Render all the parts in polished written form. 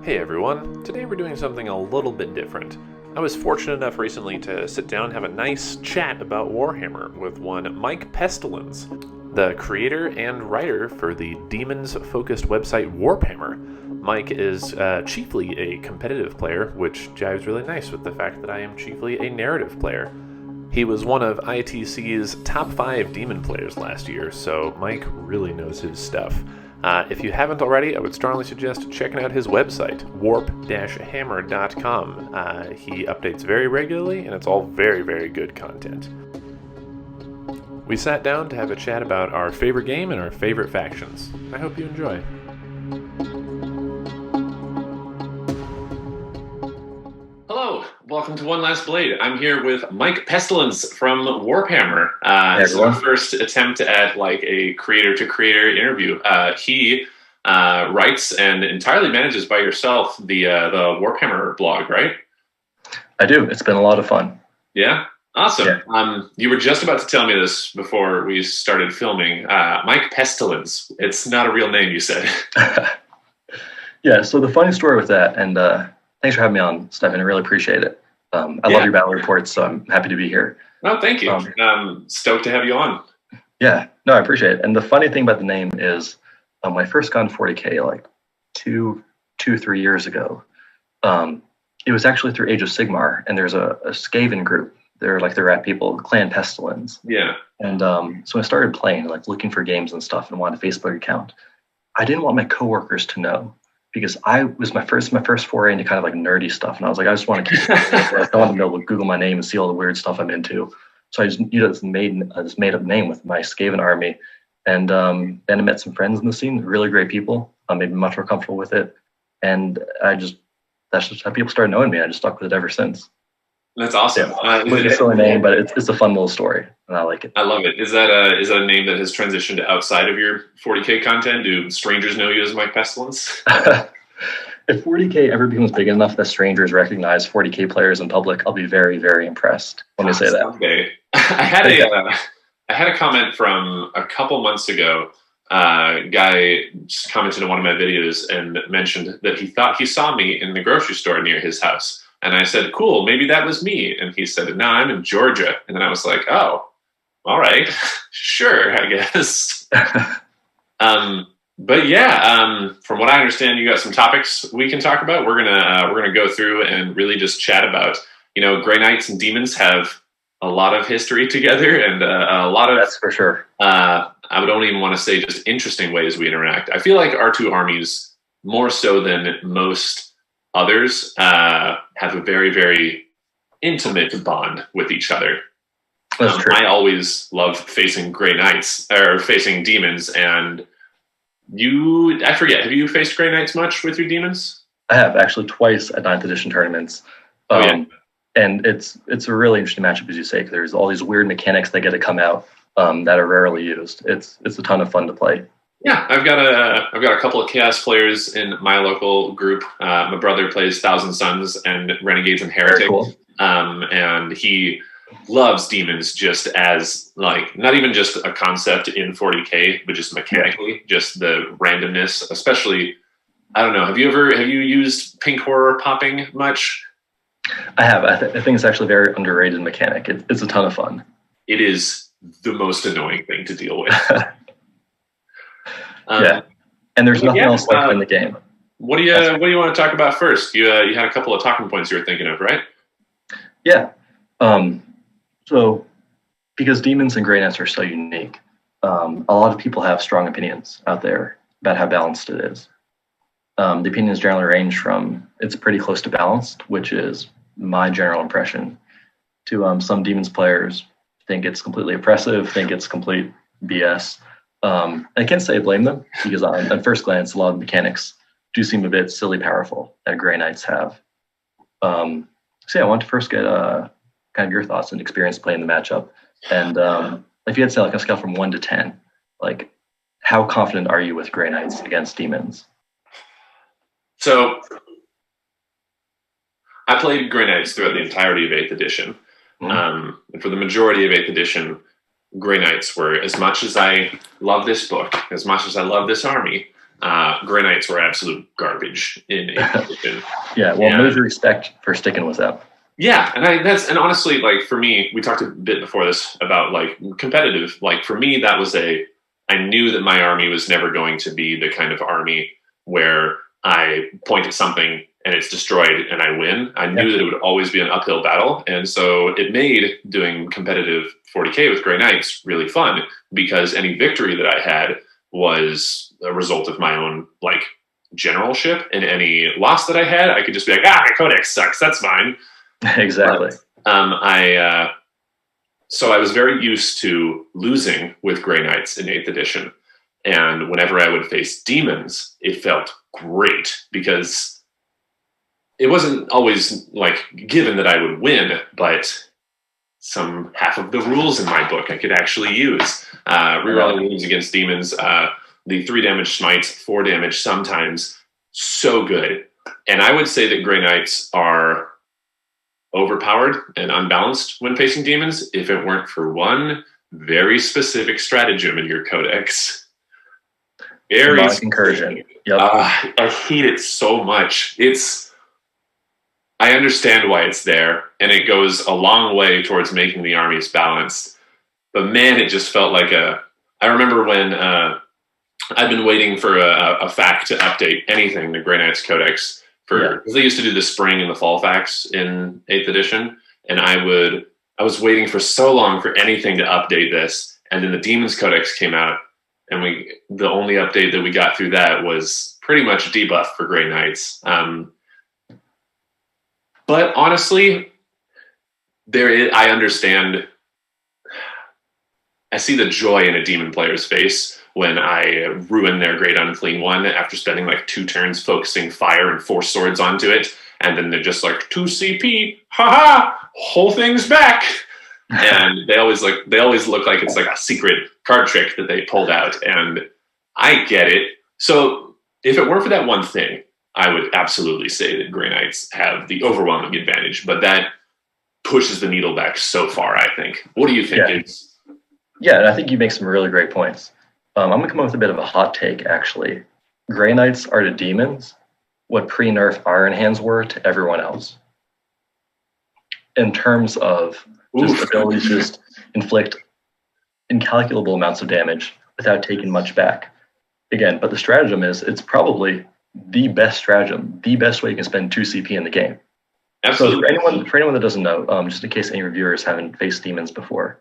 Hey everyone, today we're doing something a little bit different. I was fortunate enough recently to sit down and have a nice chat about Warhammer with one Mike Pestilens, the creator and writer for the demons-focused website WarpHammer. Mike is chiefly a competitive player, which jives really nice with the fact that I am chiefly a narrative player. He was one of ITC's top 5 demon players last year, so Mike really knows his stuff. If you haven't already, I would strongly suggest checking out his website, warp-hammer.com. He updates very regularly, and it's all very, very good content. We sat down to have a chat about our favorite game and our favorite factions. I hope you enjoy. Hello, welcome to One Last Blade. I'm here with Mike Pestilens from WarpHammer. This is our first attempt at like a creator-to-creator interview. He writes and entirely manages by yourself the WarpHammer blog, right? I do. It's been a lot of fun. Yeah? Awesome. Yeah. You were just about to tell me this before we started filming. Mike Pestilens. It's not a real name, you said. Yeah, so the funny story with that, and thanks for having me on, Stefan. I really appreciate it. I love your battle reports, so I'm happy to be here. Oh, thank you. Stoked to have you on. Yeah, no, I appreciate it. And the funny thing about the name is when I first got in 40K like 3 years ago, it was actually through Age of Sigmar, and there's a Skaven group. They're like the rat people, Clan Pestilens. Yeah. And so when I started playing, like looking for games and stuff and wanted a Facebook account, I didn't want my coworkers to know, because I was my first foray into kind of like nerdy stuff, and I was like, I just want to keep I don't want to be able to Google my name and see all the weird stuff I'm into. So I just this made up name with my Skaven army, and then I met some friends in the scene, really great people. Made me much more comfortable with it, and that's just how people started knowing me. I just stuck with it ever since. That's awesome. It's a silly name, but it's a fun little story, and I like it. I love it. Is that a name that has transitioned outside of your 40K content? Do strangers know you as Mike Pestilens? If 40K ever becomes big enough that strangers recognize 40K players in public, I'll be very, very impressed when they say that. Okay. I had a comment from a couple months ago. Guy just commented on one of my videos and mentioned that he thought he saw me in the grocery store near his house. And I said, cool, maybe that was me. And he said, no, I'm in Georgia. And then I was like, oh, all right, sure, I guess. But yeah, from what I understand, you got some topics we can talk about. We're gonna go through and really just chat about, Grey Knights and Demons have a lot of history together, and a lot of, that's for sure. I don't even want to say just interesting ways we interact. I feel like our two armies, more so than most others, have a very, very intimate bond with each other. That's true. I always love facing Grey Knights or facing Demons, and I forget, have you faced Grey Knights much with your Demons? I have, actually, twice at 9th edition tournaments. And it's a really interesting matchup, as you say, because there's all these weird mechanics that get to come out that are rarely used. It's a ton of fun to play. Yeah, I've got a couple of Chaos players in my local group. My brother plays Thousand Suns and Renegades and Heretic. Very cool. And he loves Demons just as, like, not even just a concept in 40K, but just mechanically, just the randomness. Especially, I don't know, have you used pink horror popping much? I have. I think it's actually a very underrated mechanic. It's a ton of fun. It is the most annoying thing to deal with. Yeah, and there's nothing else like it in the game. What do you want to talk about first? You had a couple of talking points you were thinking of, right? Yeah. So because Demons and Grey Knights are so unique, a lot of people have strong opinions out there about how balanced it is. The opinions generally range from it's pretty close to balanced, which is my general impression, to some Demons players think it's completely oppressive, think it's complete BS. I can't say I blame them, because on first glance, a lot of the mechanics do seem a bit silly powerful that Grey Knights have. So yeah, I want to first get kind of your thoughts and experience playing the matchup. And if you had to say, like, a scale from 1 to 10, like, how confident are you with Grey Knights against Demons? So I played Grey Knights throughout the entirety of 8th edition. And for the majority of 8th edition, Grey Knights were, as much as I love this book, as much as I love this army, Grey Knights were absolute garbage in 8th edition. Yeah, well, major respect for sticking with them. Yeah, and honestly, like for me, we talked a bit before this about like competitive. Like for me, that was I knew that my army was never going to be the kind of army where I point at something and it's destroyed and I win. I knew that it would always be an uphill battle, and so it made doing competitive 40K with Grey Knights really fun because any victory that I had was a result of my own like generalship, and any loss that I had, I could just be like, my codex sucks. That's fine. Exactly. But, so I was very used to losing with Grey Knights in 8th edition. And whenever I would face demons, it felt great because it wasn't always like given that I would win, but some half of the rules in my book I could actually use. Rerolling wounds against demons, the 3 damage smites, 4 damage sometimes, so good. And I would say that Grey Knights are overpowered and unbalanced when facing demons if it weren't for one very specific stratagem in your codex. Demonic incursion. Yep. I hate it so much. I understand why it's there, and it goes a long way towards making the armies balanced. But man, it just felt like I remember when I've been waiting for a fact to update anything, the Grey Knights Codex, because they used to do the spring and the fall facts in 8th edition, and I was waiting for so long for anything to update this, and then the Demons Codex came out, and the only update that we got through that was pretty much a debuff for Grey Knights. But honestly, I understand. I see the joy in a demon player's face when I ruin their Great Unclean One after spending like 2 turns focusing fire and 4 swords onto it, and then they're just like 2 CP, haha, whole thing's back. And they always look like it's like a secret card trick that they pulled out, and I get it. So if it weren't for that one thing, I would absolutely say that Grey Knights have the overwhelming advantage, but that pushes the needle back so far, I think. What do you think? Yeah, and I think you make some really great points. I'm going to come up with a bit of a hot take, actually. Grey Knights are to demons what pre-nerf Iron Hands were to everyone else. In terms of just ability to just inflict incalculable amounts of damage without taking much back. Again, but the stratagem it's probably the best stratagem, the best way you can spend 2 CP in the game. Absolutely. So for anyone that doesn't know, just in case any reviewers haven't faced demons before,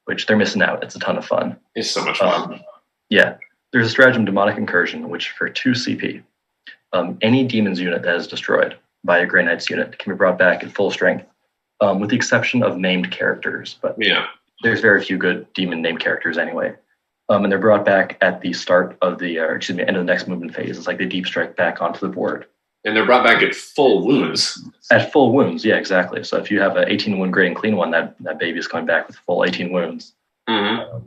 which they're missing out, it's a ton of fun. It's so much fun. There's a stratagem, Demonic Incursion, which for 2 CP, any demon's unit that is destroyed by a Grey Knight's unit can be brought back at full strength, with the exception of named characters. But there's very few good demon named characters anyway. And they're brought back at the start of the, end of the next movement phase. It's like they deep strike back onto the board. And they're brought back at full wounds. At full wounds, yeah, exactly. So if you have an 18 wound Great and Clean One, that baby is coming back with full 18 wounds. Mm-hmm.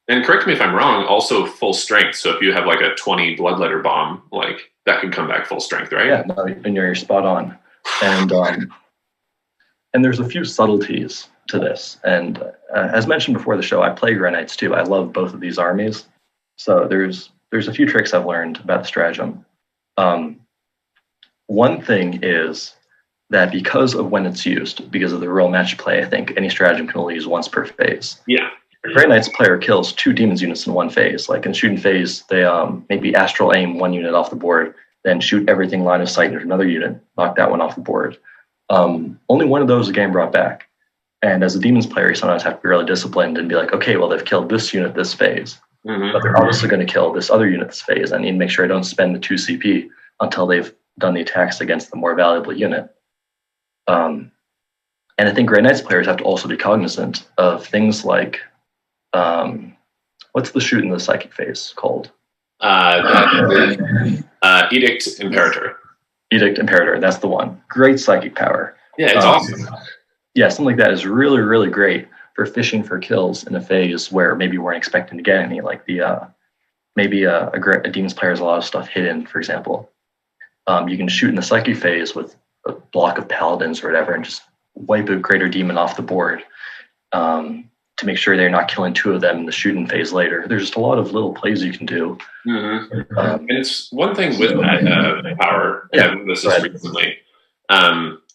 And correct me if I'm wrong, also full strength. So if you have like a 20 Bloodletter Bomb, like that could come back full strength, right? Yeah, no, and you're spot on. And there's a few subtleties to this. And as mentioned before the show, I play Grey Knights too. I love both of these armies. So there's a few tricks I've learned about the stratagem. One thing is that because of when it's used, because of the real match play, I think any stratagem can only use once per phase. Yeah. A Grey Knights player kills 2 demons units in one phase. Like in shooting phase, they maybe astral aim 1 unit off the board, then shoot everything line of sight into another unit, knock that one off the board. Only one of those is a game brought back. And as a demons player, you sometimes have to be really disciplined and be like, okay, well, they've killed this unit this phase, but they're obviously going to kill this other unit this phase. I need to make sure I don't spend the 2 CP until they've done the attacks against the more valuable unit. And I think Grey Knights players have to also be cognizant of things like, what's the shoot in the psychic phase called? Edict Imperator. Edict Imperator, that's the one. Great psychic power. Yeah, it's awesome. Yeah, something like that is really, really great for fishing for kills in a phase where maybe you weren't expecting to get any, like maybe a Demon's player has a lot of stuff hidden, for example. You can shoot in the psychic phase with a block of paladins or whatever and just wipe a greater demon off the board to to make sure they're not killing two of them in the shooting phase later. There's just a lot of little plays you can do. And it's one thing with that power, and I've noticed this recently.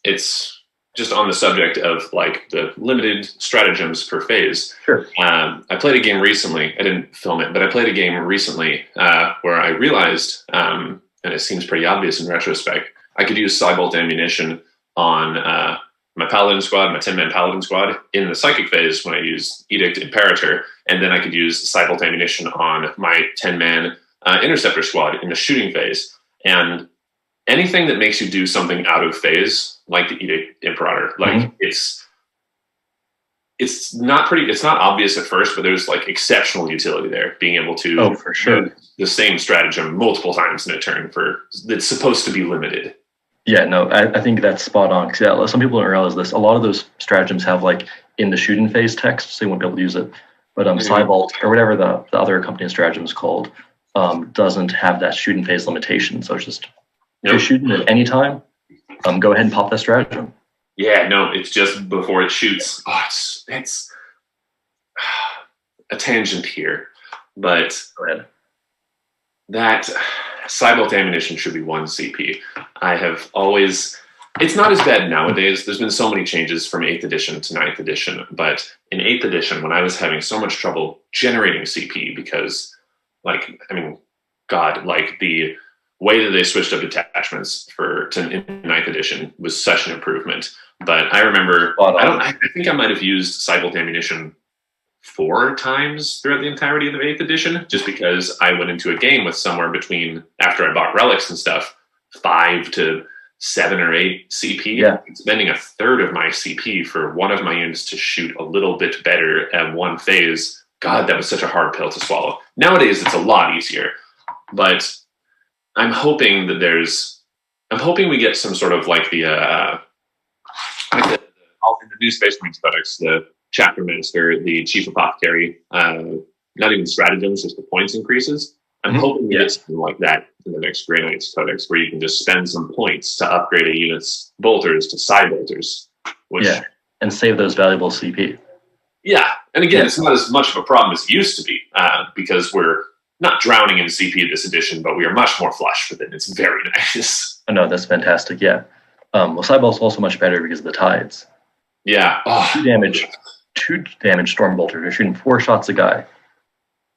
It's just on the subject of like the limited stratagems per phase. Sure. I played a game recently. I didn't film it, but I played a game recently where I realized, and it seems pretty obvious in retrospect, I could use Cybolt ammunition on my Paladin squad, my 10-man Paladin squad, in the Psychic phase when I use Edict Imperator, and then I could use Cybolt ammunition on my 10-man Interceptor squad in the shooting phase. And anything that makes you do something out of phase, like the Edict Imperator, like it's not obvious at first, but there's like exceptional utility there, being able to for sure, the same stratagem multiple times in a turn that's supposed to be limited. Yeah, no, I think that's spot on. Because some people don't realize this. A lot of those stratagems have like in the shooting phase text, so you won't be able to use it. But Cybolt, or whatever the other accompanying stratagem is called, doesn't have that shooting phase limitation. So it's just if you're shooting at any time, go ahead and pop that stratagem. Yeah, no, it's just before it shoots. Oh, it's a tangent here, but go ahead. That Cybolt ammunition should be 1 CP. I have always... It's not as bad nowadays. There's been so many changes from 8th edition to 9th edition, but in 8th edition, when I was having so much trouble generating CP because, like, I mean, God, like, the way that they switched up detachments in 9th edition was such an improvement. But I remember... I think I might have used Cybolt ammunition 4 times throughout the entirety of the 8th edition, just because I went into a game with somewhere between, after I bought relics and stuff, 5 to 7 or 8 CP. Yeah. Spending a third of my CP for one of my units to shoot a little bit better at one phase. God, that was such a hard pill to swallow. Nowadays, it's a lot easier. But I'm hoping we get some sort of like in the new Space Marines products, the Chapter Master, the Chief Apothecary, not even stratagems, just the points increases. I'm hoping we get something like that in the next Grey Knights Codex, where you can just spend some points to upgrade a unit's bolters to side bolters. And save those valuable CP. Yeah, and again, it's not as much of a problem as it used to be, because we're not drowning in CP this edition, but we are much more flush with it. It's very nice. Oh, no, that's fantastic, yeah. Well, Cybolt's also much better because of the tides. Yeah. Oh. 2 damage storm bolters. You're shooting 4 shots a guy.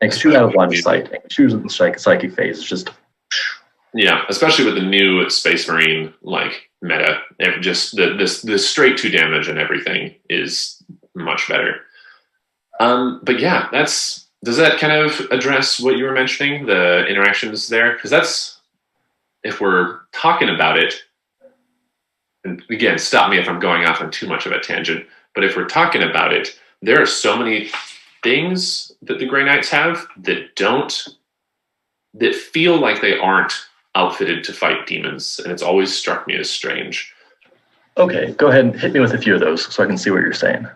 And 2 out of line of sight. And 2 in the psychic phase. It's just... Yeah, especially with the new Space Marine like meta. Just the straight 2 damage and everything is much better. But yeah, does that kind of address what you were mentioning, the interactions there? Because that's, if we're talking about it, and again, stop me if I'm going off on too much of a tangent, but if we're talking about it, there are so many things that the Grey Knights have that feel like they aren't outfitted to fight demons, and it's always struck me as strange. Okay, go ahead and hit me with a few of those so I can see what you're saying.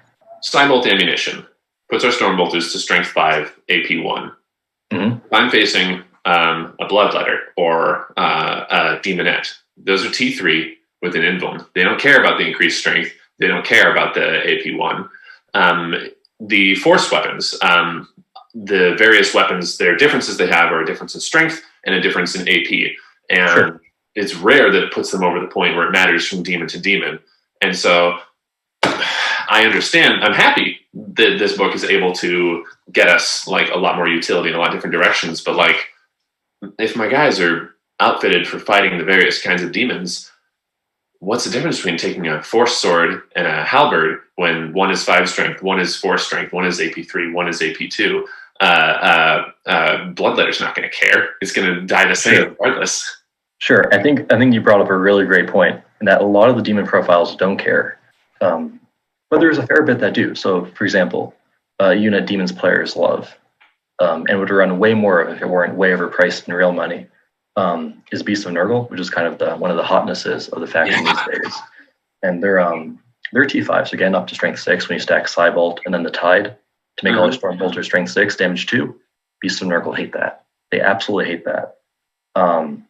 Cybolt ammunition puts our Stormbolters to strength 5, AP 1. If I'm facing a Bloodletter or a Demonette, those are T3 with an Invuln. They don't care about the increased strength. They don't care about the AP 1. The Force weapons, the various weapons, their differences they have are a difference in strength and a difference in AP. And it's rare that it puts them over the point where it matters from demon to demon. And so I understand. I'm happy that this book is able to get us like a lot more utility in a lot of different directions. But like, if my guys are outfitted for fighting the various kinds of demons, what's the difference between taking a Force Sword and a Halberd when one is 5 strength, one is 4 strength, one is AP 3, one is AP 2? Bloodletter's not going to care. It's going to die the same regardless. Sure. I think you brought up a really great point, in that a lot of the demon profiles don't care. But there's a fair bit that do. So, for example, a unit demons players love, and would run way more of if it weren't way overpriced in real money, is Beast of Nurgle, which is kind of one of the hotnesses of the faction these days. And they're T5, so again, up to strength 6 when you stack Cybolt and then the Tide to make all your Storm Bolters strength 6, damage 2. Beast of Nurgle hate that. They absolutely hate that. And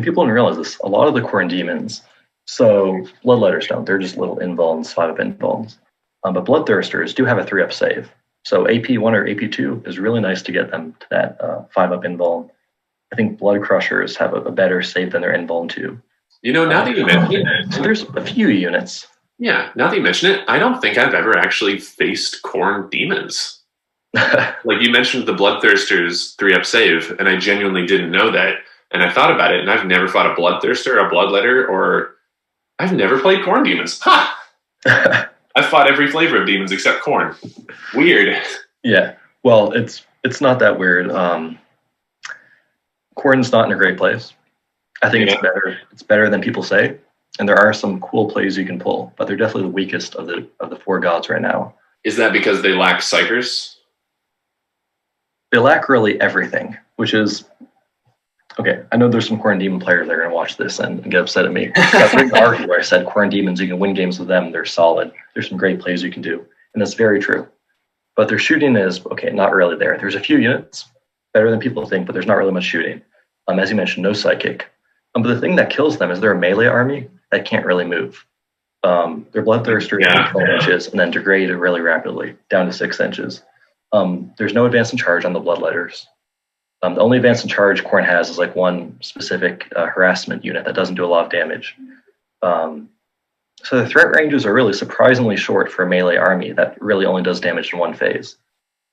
people don't realize this. A lot of the Khorne demons, so Bloodletters don't. They're just little invulns, 5-up invulns. But Bloodthirsters do have a 3-up save. So AP1 or AP2 is really nice to get them to that 5-up invuln. I think Blood Crushers have a better save than their invuln 2. Now that you mention it, so there's a few units. Yeah, now that you mention it, I don't think I've ever actually faced Khorne Demons. Like you mentioned the Bloodthirsters 3-up save, and I genuinely didn't know that. And I thought about it, and I've never fought a Bloodthirster, a Bloodletter, or I've never played Khorne Demons. Ha! I've fought every flavor of demons except Khorne. Weird. Yeah. Well, it's not that weird. Khorne's not in a great place. I think it's better. It's better than people say, and there are some cool plays you can pull, but they're definitely the weakest of the 4 gods right now. Is that because they lack psychers? They lack really everything, which is okay. I know there's some Khorne Demon players that are going to watch this and get upset at me. That's the argue where I said Khorne Demons, you can win games with them. They're solid. There's some great plays you can do, and that's very true. But their shooting is not really there. There's a few units better than people think, but there's not really much shooting. As you mentioned, no psychic. But the thing that kills them is they're a melee army that can't really move. Their Bloodthirsters are 12 inches and then degrade really rapidly down to 6 inches. There's no advance in charge on the Bloodletters. The only advance in charge Khorne has is like one specific harassment unit that doesn't do a lot of damage. So the threat ranges are really surprisingly short for a melee army that really only does damage in one phase.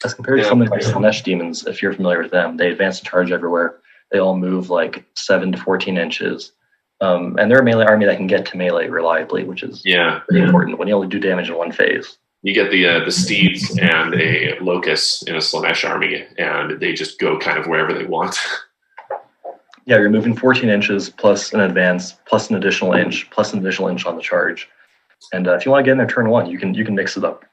As compared to something like Slaanesh Demons, if you're familiar with them, they advance in charge everywhere. They all move like 7 to 14 inches. And they're a melee army that can get to melee reliably, which is pretty important when you only do damage in one phase. You get the steeds and a locust in a Slaanesh army, and they just go kind of wherever they want. Yeah, you're moving 14 inches plus an advance, plus an additional inch, plus an additional inch on the charge. And if you want to get in there turn 1, you can mix it up.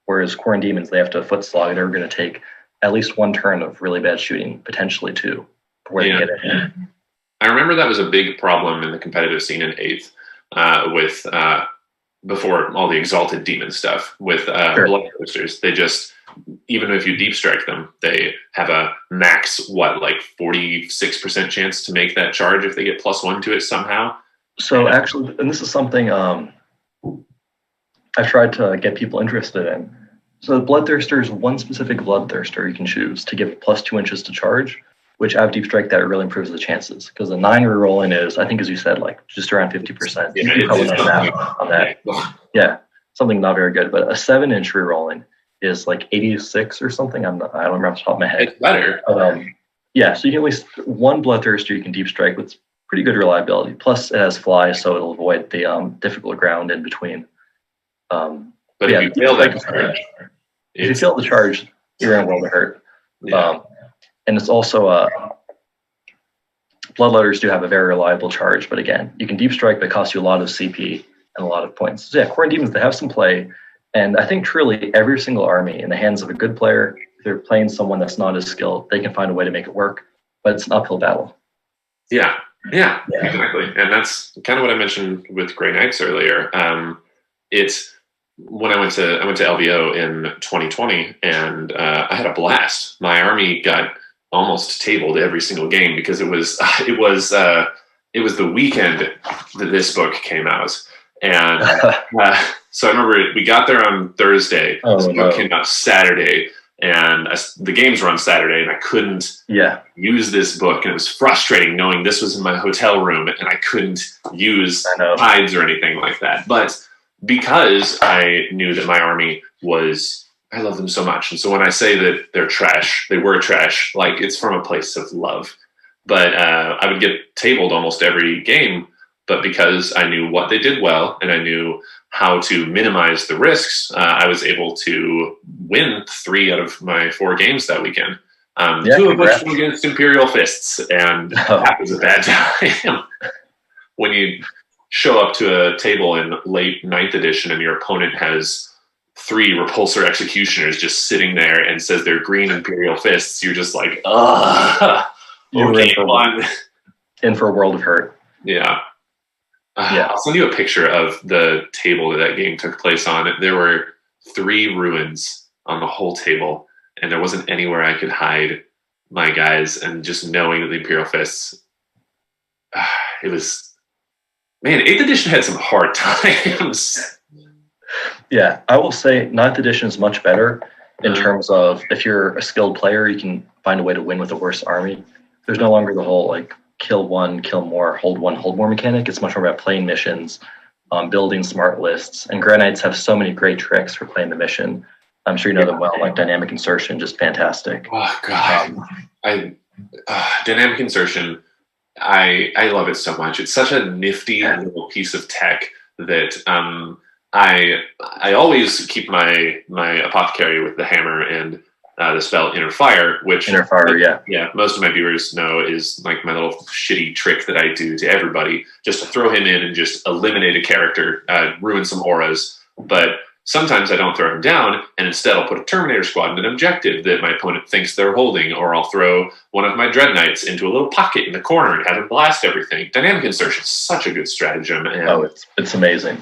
Whereas Khorne Demons, they have to foot slog. They're going to take at least 1 turn of really bad shooting, potentially 2, before they get in. I remember that was a big problem in the competitive scene in 8th with before all the Exalted Demon stuff with Bloodthirsters. They just, even if you deep strike them, they have a max, 46% chance to make that charge if they get +1 to it somehow. So actually, and this is something I've tried to get people interested in. So the Bloodthirsters, one specific Bloodthirster you can choose to give +2 inches to charge, which out of deep strike, that really improves the chances. Because the 9 rerolling is, I think as you said, just around 50%. Yeah, you probably know on that. Yeah, something not very good. But a 7-inch rerolling is 86 or something. I don't remember off the top of my head. It's better. Yeah, so you can at least one Bloodthirster you can deep strike with pretty good reliability. Plus it has fly, so it'll avoid the difficult ground in between. But if you fail that charge, if you fail the charge, you're in a world of hurt. Yeah. And it's also Bloodletters do have a very reliable charge, but again, you can deep strike, but it costs you a lot of CP and a lot of points. So yeah, Khorne Demons, they have some play, and I think truly every single army in the hands of a good player, if they're playing someone that's not as skilled, they can find a way to make it work, but it's an uphill battle. Yeah, exactly. And that's kind of what I mentioned with Grey Knights earlier. It's when I went to LVO in 2020, and I had a blast. My army got almost tabled every single game because it was the weekend that this book came out, and so I remember we got there on Thursday. This book came out Saturday, and the games were on Saturday, and I couldn't use this book, and it was frustrating knowing this was in my hotel room and I couldn't use hides or anything like that. But because I knew that my army I love them so much. And so when I say that they're trash, they were trash, it's from a place of love. But I would get tabled almost every game. But because I knew what they did well and I knew how to minimize the risks, I was able to win 3 out of my 4 games that weekend. 2 of which were against Imperial Fists. And that was a bad time. When you show up to a table in late 9th edition and your opponent has 3 Repulsor Executioners just sitting there and says they're green Imperial Fists, you're just like, ugh. Okay, in for a world of hurt. Yeah. I'll send you a picture of the table that game took place on. There were 3 ruins on the whole table, and there wasn't anywhere I could hide my guys. And just knowing that the Imperial Fists, it was... Man, 8th edition had some hard times. Yeah, I will say ninth edition is much better in terms of if you're a skilled player, you can find a way to win with a worse army. There's no longer the whole like kill one, kill more, hold one, hold more mechanic. It's much more about playing missions, building smart lists. And Grey Knights have so many great tricks for playing the mission. I'm sure you know them well, like dynamic insertion, just fantastic. Oh god, dynamic insertion. I love it so much. It's such a nifty little piece of tech that I always keep my apothecary with the hammer and the spell Inner Fire, which Inner Fire, yeah, most of my viewers know is like my little shitty trick that I do to everybody, just to throw him in and just eliminate a character, ruin some auras. But sometimes I don't throw him down, and instead I'll put a Terminator squad in an objective that my opponent thinks they're holding, or I'll throw one of my Dread Knights into a little pocket in the corner and have him blast everything. Dynamic insertion is such a good stratagem. And it's amazing.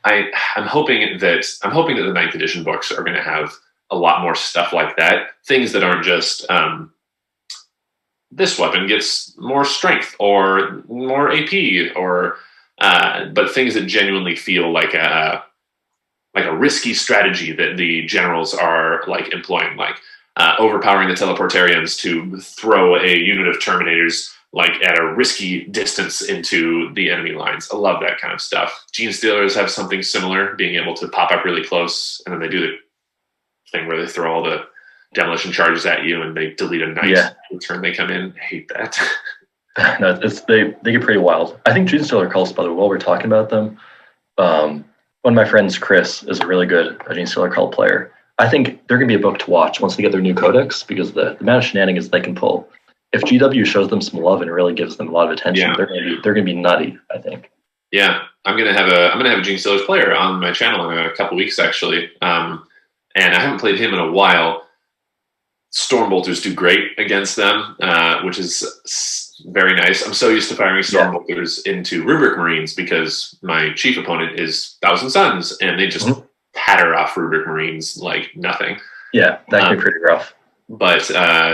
I'm hoping that the 9th edition books are going to have a lot more stuff like that. Things that aren't just this weapon gets more strength or more AP, or but things that genuinely feel like a risky strategy that the generals are like employing, like overpowering the teleportarians to throw a unit of Terminators like at a risky distance into the enemy lines. I love that kind of stuff. Gene Stealers have something similar, being able to pop up really close, and then they do the thing where they throw all the demolition charges at you and they delete a knight every turn they come in. I hate that. No, they get pretty wild. I think Gene Stealer Cults, by the way, while we're talking about them, one of my friends, Chris, is a really good Gene Stealer Cult player. I think they're going to be a book to watch once they get their new codex, because the amount of shenanigans they can pull. If GW shows them some love and really gives them a lot of attention, they're going to be nutty, I think. Yeah, I'm gonna have a Gene Stealers player on my channel in a couple weeks actually, and I haven't played him in a while. Stormbolters do great against them, which is very nice. I'm so used to firing Stormbolters into Rubric Marines because my chief opponent is Thousand Suns, and they just patter off Rubric Marines like nothing. Yeah, that can be pretty rough. But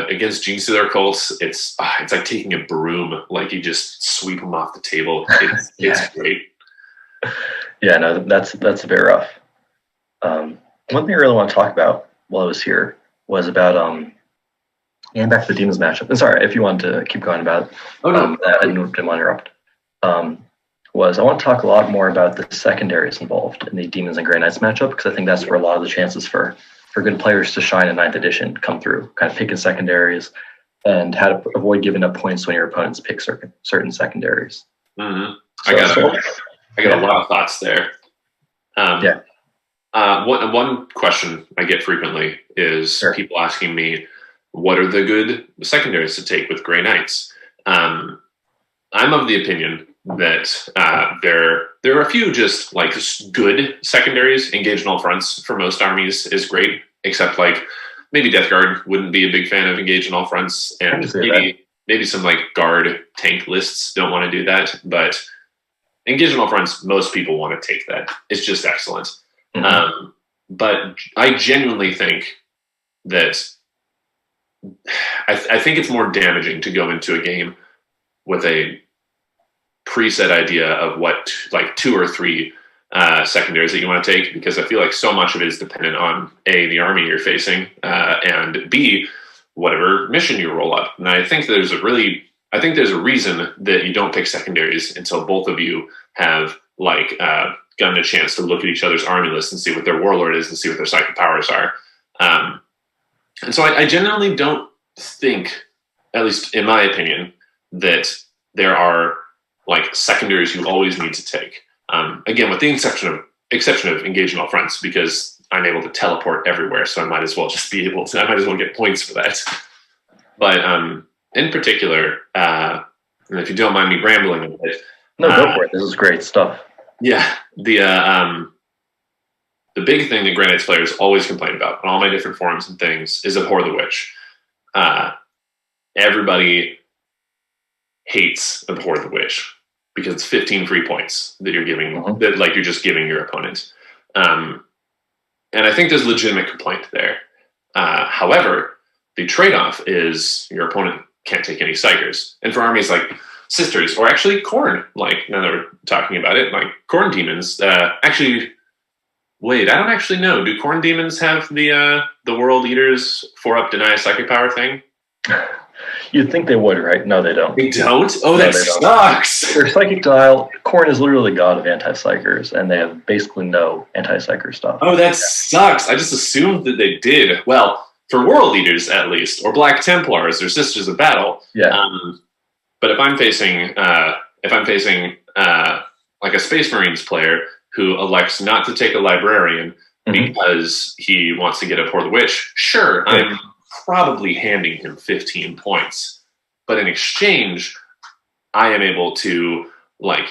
against Gene Stealer Cults, it's like taking a broom. Like you just sweep them off the table. It's great. Yeah, no, that's a bit rough. One thing I really want to talk about while I was here was about and back to the Demons matchup. And sorry, if you want to keep going about it. Oh no, I didn't want to interrupt. I want to talk a lot more about the secondaries involved in the Demons and Grey Knights matchup, because I think that's where a lot of the chances for good players to shine in 9th edition come through. Kind of picking secondaries and how to avoid giving up points when your opponents pick certain secondaries. Mm-hmm. I got a lot of thoughts there. One question I get frequently is people asking me, what are the good secondaries to take with Grey Knights? I'm of the opinion that there are a few just like good secondaries. Engage in all fronts for most armies is great, except like maybe Death Guard wouldn't be a big fan of engage in all fronts, and maybe some like guard tank lists don't want to do that, but engage in all fronts, most people want to take that. It's just excellent. Mm-hmm. But I genuinely think that I think it's more damaging to go into a game with a preset idea of what like 2 or 3 secondaries that you want to take, because I feel like so much of it is dependent on A, the army you're facing, and B, whatever mission you roll up. And I think there's a reason that you don't pick secondaries until both of you have like gotten a chance to look at each other's army list and see what their warlord is and see what their psychic powers are. And so I generally don't think, at least in my opinion, that there are like secondaries you always need to take. Again, with the exception of engage in all fronts, because I'm able to teleport everywhere, so I might as well get points for that. But in particular, and if you don't mind me rambling a bit. No, go for it. This is great stuff. Yeah. The big thing that Grey Knights players always complain about on all my different forums and things is Abhor the Witch. Everybody hates Abhor the Witch because it's 15 free points that you're giving, that like you're just giving your opponent. And I think there's legitimate complaint there. However, the trade-off is your opponent can't take any Psychers. And for armies like Sisters, or actually Khorne, like now that we're talking about it, like Khorne Demons, actually Wait, I don't actually know. Do Khorne demons have the World Eaters 4-up deny psychic power thing? You'd think they would, right? No, they don't. They don't? Oh, No, that they don't. sucks! Their psychic dial, Khorne is literally the god of anti-psychers, and they have basically no anti-psycher stuff. Oh, that sucks. I just assumed that they did. Well, for World Eaters, at least, or Black Templars, or Sisters of Battle. Yeah. But if I'm facing like a Space Marines player who elects not to take a Librarian because he wants to get a Pour the Witch, sure, I'm probably handing him 15 points. But in exchange, I am able to like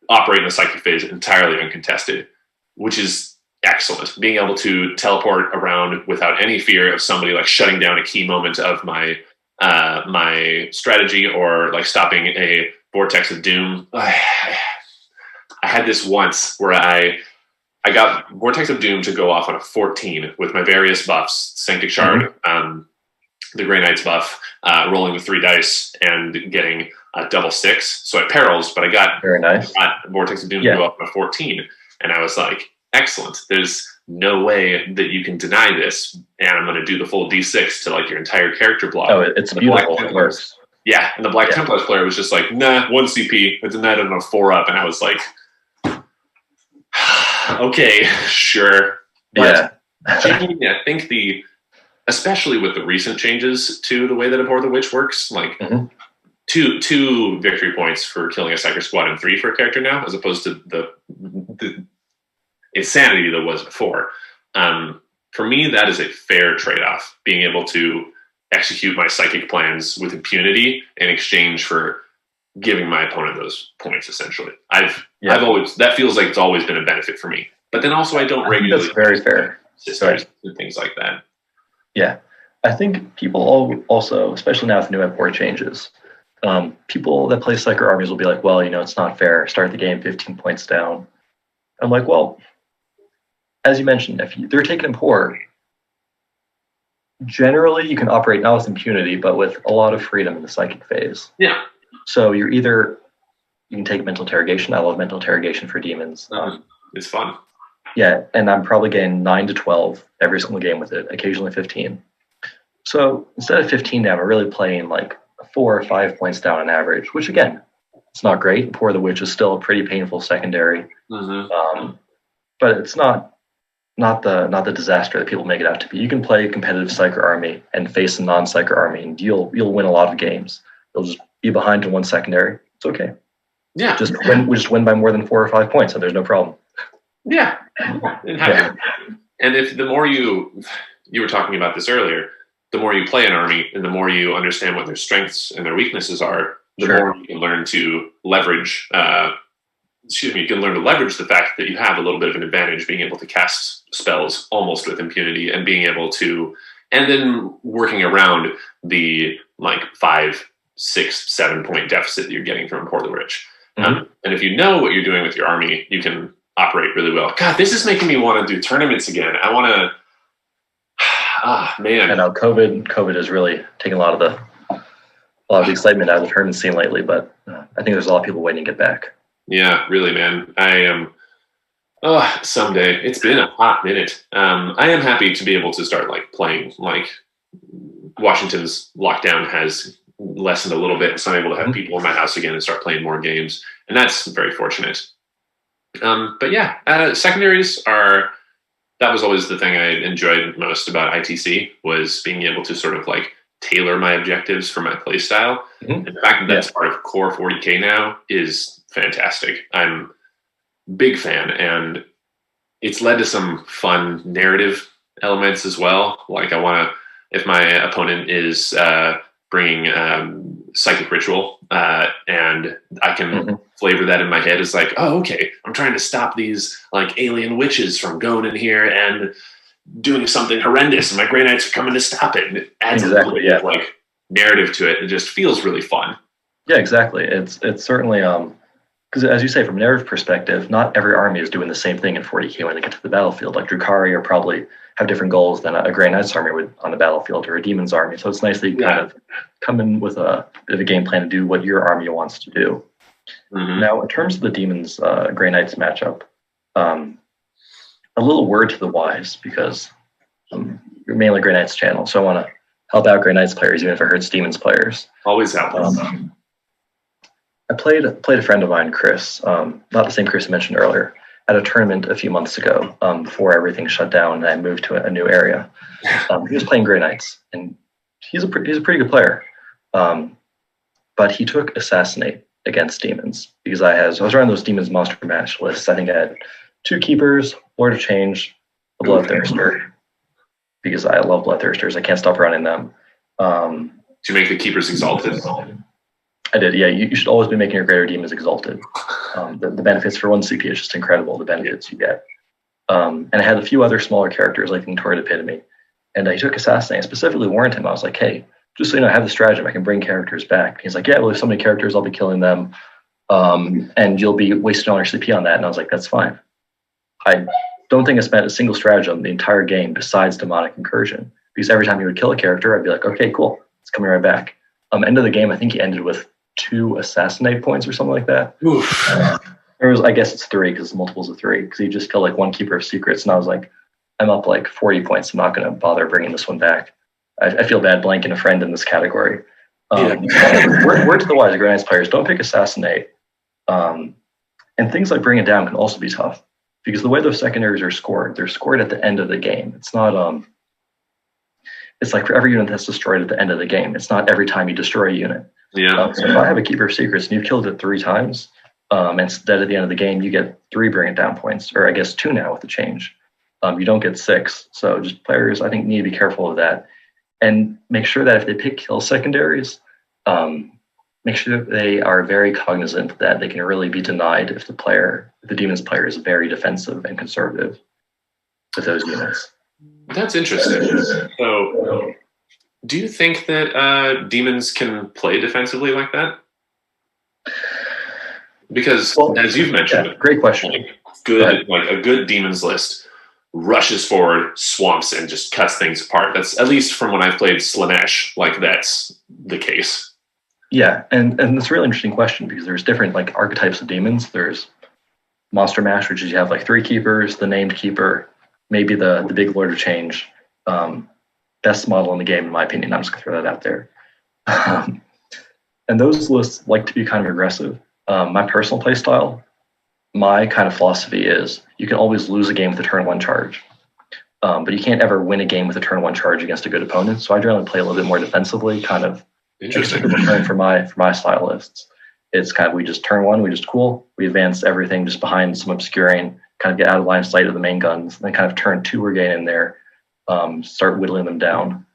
operate in the psychic phase entirely uncontested, which is excellent. Being able to teleport around without any fear of somebody like shutting down a key moment of my my strategy, or like stopping a vortex of doom. I had this once where I got Vortex of Doom to go off on a 14 with my various buffs, Sanctic Shard, the Grey Knight's buff, rolling the 3 dice and getting a double 6. So at perils, but I got very nice. Vortex of Doom to go off on a 14. And I was like, excellent. There's no way that you can deny this. And I'm going to do the full D6 to like your entire character block. Oh, it's beautiful. It works. Yeah, and the Black Templars player was just like, nah, 1 CP. I denied it on a 4-up. And I was like, okay, sure. But genuinely, I think especially with the recent changes to the way that a Pour the Witch works, like two victory points for killing a Psyker Squad and 3 for a character now, as opposed to the insanity that was before. For me, that is a fair trade-off, being able to execute my psychic plans with impunity in exchange for giving my opponent those points, essentially. I've always, that feels like it's always been a benefit for me. But then also I don't regularly... That's very fair. Sisters and things like that. Yeah. I think people also, especially now with new import changes, people that play Psyker armies will be like, well, it's not fair. Start the game 15 points down. I'm like, well, as you mentioned, if they're taking import, generally you can operate not with impunity, but with a lot of freedom in the psychic phase. Yeah. So you can take mental interrogation. I love mental interrogation for demons. It's fun. Yeah, and I'm probably getting 9 to 12 every single game with it, occasionally 15. So instead of 15 down, we're really playing like 4 or 5 points down on average, which again, it's not great. Pour the Witch is still a pretty painful secondary, but it's not the disaster that people make it out to be. You can play a competitive Psyker army and face a non-Psyker army, and you'll win a lot of games. You'll just be behind to one secondary. It's okay. Yeah, just win by more than 4 or 5 points, and there's no problem. Yeah, and if the more you were talking about this earlier, the more you play an army and the more you understand what their strengths and their weaknesses are, the more you can learn to leverage. You can learn to leverage the fact that you have a little bit of an advantage, being able to cast spells almost with impunity, and being able to, and then working around the like 5, 6, 7 point deficit that you're getting from Pour the Witch. And if you know what you're doing with your army, you can operate really well. God, this is making me want to do tournaments again. I want to. Man. I know COVID is really taking a lot of the excitement out of the tournament scene lately, but I think there's a lot of people waiting to get back. Yeah, really, man. I am. Someday. It's been a hot minute. I am happy to be able to start like playing. Like Washington's lockdown has lessened a little bit, so I'm able to have people in my house again and start playing more games, and that's very fortunate. But yeah, secondaries are. That was always the thing I enjoyed most about ITC, was being able to sort of like tailor my objectives for my play style. And the fact that that's part of core 40K now is fantastic. I'm a big fan, and it's led to some fun narrative elements as well. Like I want to, if my opponent is bringing psychic ritual, and I can flavor that in my head as like, oh, okay, I'm trying to stop these like alien witches from going in here and doing something horrendous, and my Grey Knights are coming to stop it. And it adds a little bit of like narrative to it. It just feels really fun. Yeah, exactly. It's certainly because as you say, from a narrative perspective, not every army is doing the same thing in 40K when they get to the battlefield. Like Drukhari are probably have different goals than a Grey Knight's army would on the battlefield, or a Demon's army. So it's nice that you kind of come in with a bit of a game plan to do what your army wants to do. Now, in terms of the Demons Grey Knights matchup, a little word to the wise, because you're mainly Grey Knights channel, so I want to help out Grey Knights players, even if it hurts Demons players. Always happens. I played a friend of mine, Chris, not the same Chris I mentioned earlier, at a tournament a few months ago, before everything shut down and I moved to a new area. He was playing Grey Knights, and he's a pretty good player. But he took Assassinate against Demons, because I was running those Demons monster match lists. I think I had 2 Keepers, Lord of Change, a Bloodthirster, because I love Bloodthirsters. I can't stop running them. To make the Keepers exalted. I did, yeah. You should always be making your greater demons exalted. The benefits for 1 CP is just incredible, the benefits you get. And I had a few other smaller characters like Notorious Epitome. And he took Assassinate. I specifically warned him. I was like, hey, just so you know, I have the stratagem. I can bring characters back. He's like, yeah, well, there's so many characters, I'll be killing them. And you'll be wasting all your CP on that. And I was like, that's fine. I don't think I spent a single stratagem the entire game besides Demonic Incursion. Because every time he would kill a character, I'd be like, okay, cool. It's coming right back. End of the game, I think he ended with 2 Assassinate points or something like that. I guess it's 3 because multiples of 3, because he just killed like 1 Keeper of Secrets, and I was like, I'm up like 40 points. I'm not going to bother bringing this one back. I feel bad blanking a friend in this category. Word to the wise, Grey Knights players, don't pick Assassinate. And things like Bring It Down can also be tough, because the way those secondaries are scored, they're scored at the end of the game. It's not it's like for every unit that's destroyed at the end of the game. It's not every time you destroy a unit. Yeah. So if I have a Keeper of Secrets and you've killed it 3 times, instead at the end of the game, you get 3 Bring It Down points, or I guess 2 now with the change. You don't get 6. So just players, I think, need to be careful of that. And make sure that if they pick kill secondaries, make sure that they are very cognizant that they can really be denied if the Demons player is very defensive and conservative with those units. That's interesting. So, do you think that Demons can play defensively like that? Because, as you've mentioned, great question. Like a good Demons list rushes forward, swamps, and just cuts things apart. That's, at least from when I've played Slanesh, like that's the case. Yeah, and it's a really interesting question, because there's different like archetypes of demons. There's Monster Mash, which is you have like 3 keepers, the named keeper, maybe the big Lord of Change. Best model in the game, in my opinion. I'm just going to throw that out there. And those lists like to be kind of aggressive. My personal play style, my kind of philosophy is you can always lose a game with a turn 1 charge. But you can't ever win a game with a turn 1 charge against a good opponent. So I generally play a little bit more defensively, kind of interesting for my style lists. It's kind of, we just turn 1, we just we advance everything just behind some obscuring, kind of get out of line of sight of the main guns, and then kind of turn 2 we're getting in there, start whittling them down.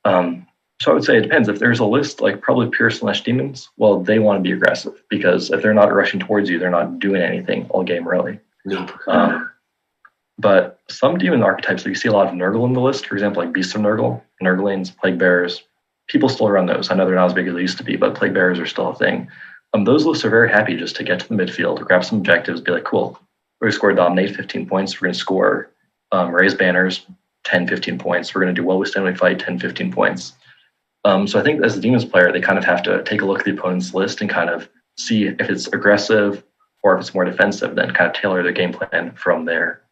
So I would say it depends. If there's a list like probably pure Slanesh Demons, well, they want to be aggressive, because if they're not rushing towards you, they're not doing anything all game really. Nope. But some demon archetypes, like you see a lot of Nurgle in the list, for example, like Beasts of Nurgle, Nurglings, Plague Bearers. People still run those. I know they're not as big as they used to be, but Plague Bearers are still a thing. Those lists are very happy just to get to the midfield, grab some objectives, be like, cool, we're going to score Dominate 15 points. We're going to score Raise Banners 10, 15 points. We're going to do Well Withstand, We Fight 10, 15 points. So I think as a Demons player, they kind of have to take a look at the opponent's list and kind of see if it's aggressive or if it's more defensive, then kind of tailor their game plan from there.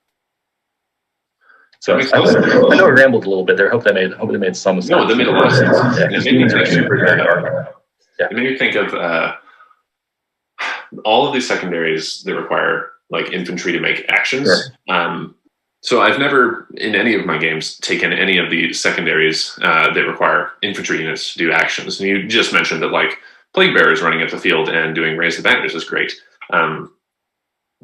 So I know I rambled a little bit there. I hope that made some sense. No, that made a lot of sense. Yeah, Demons are super good. It made me think of all of these secondaries that require like infantry to make actions. Sure. So I've never, in any of my games, taken any of the secondaries that require infantry units to do actions. And you just mentioned that like Plague Bearers running up the field and doing Raise the Banners is great.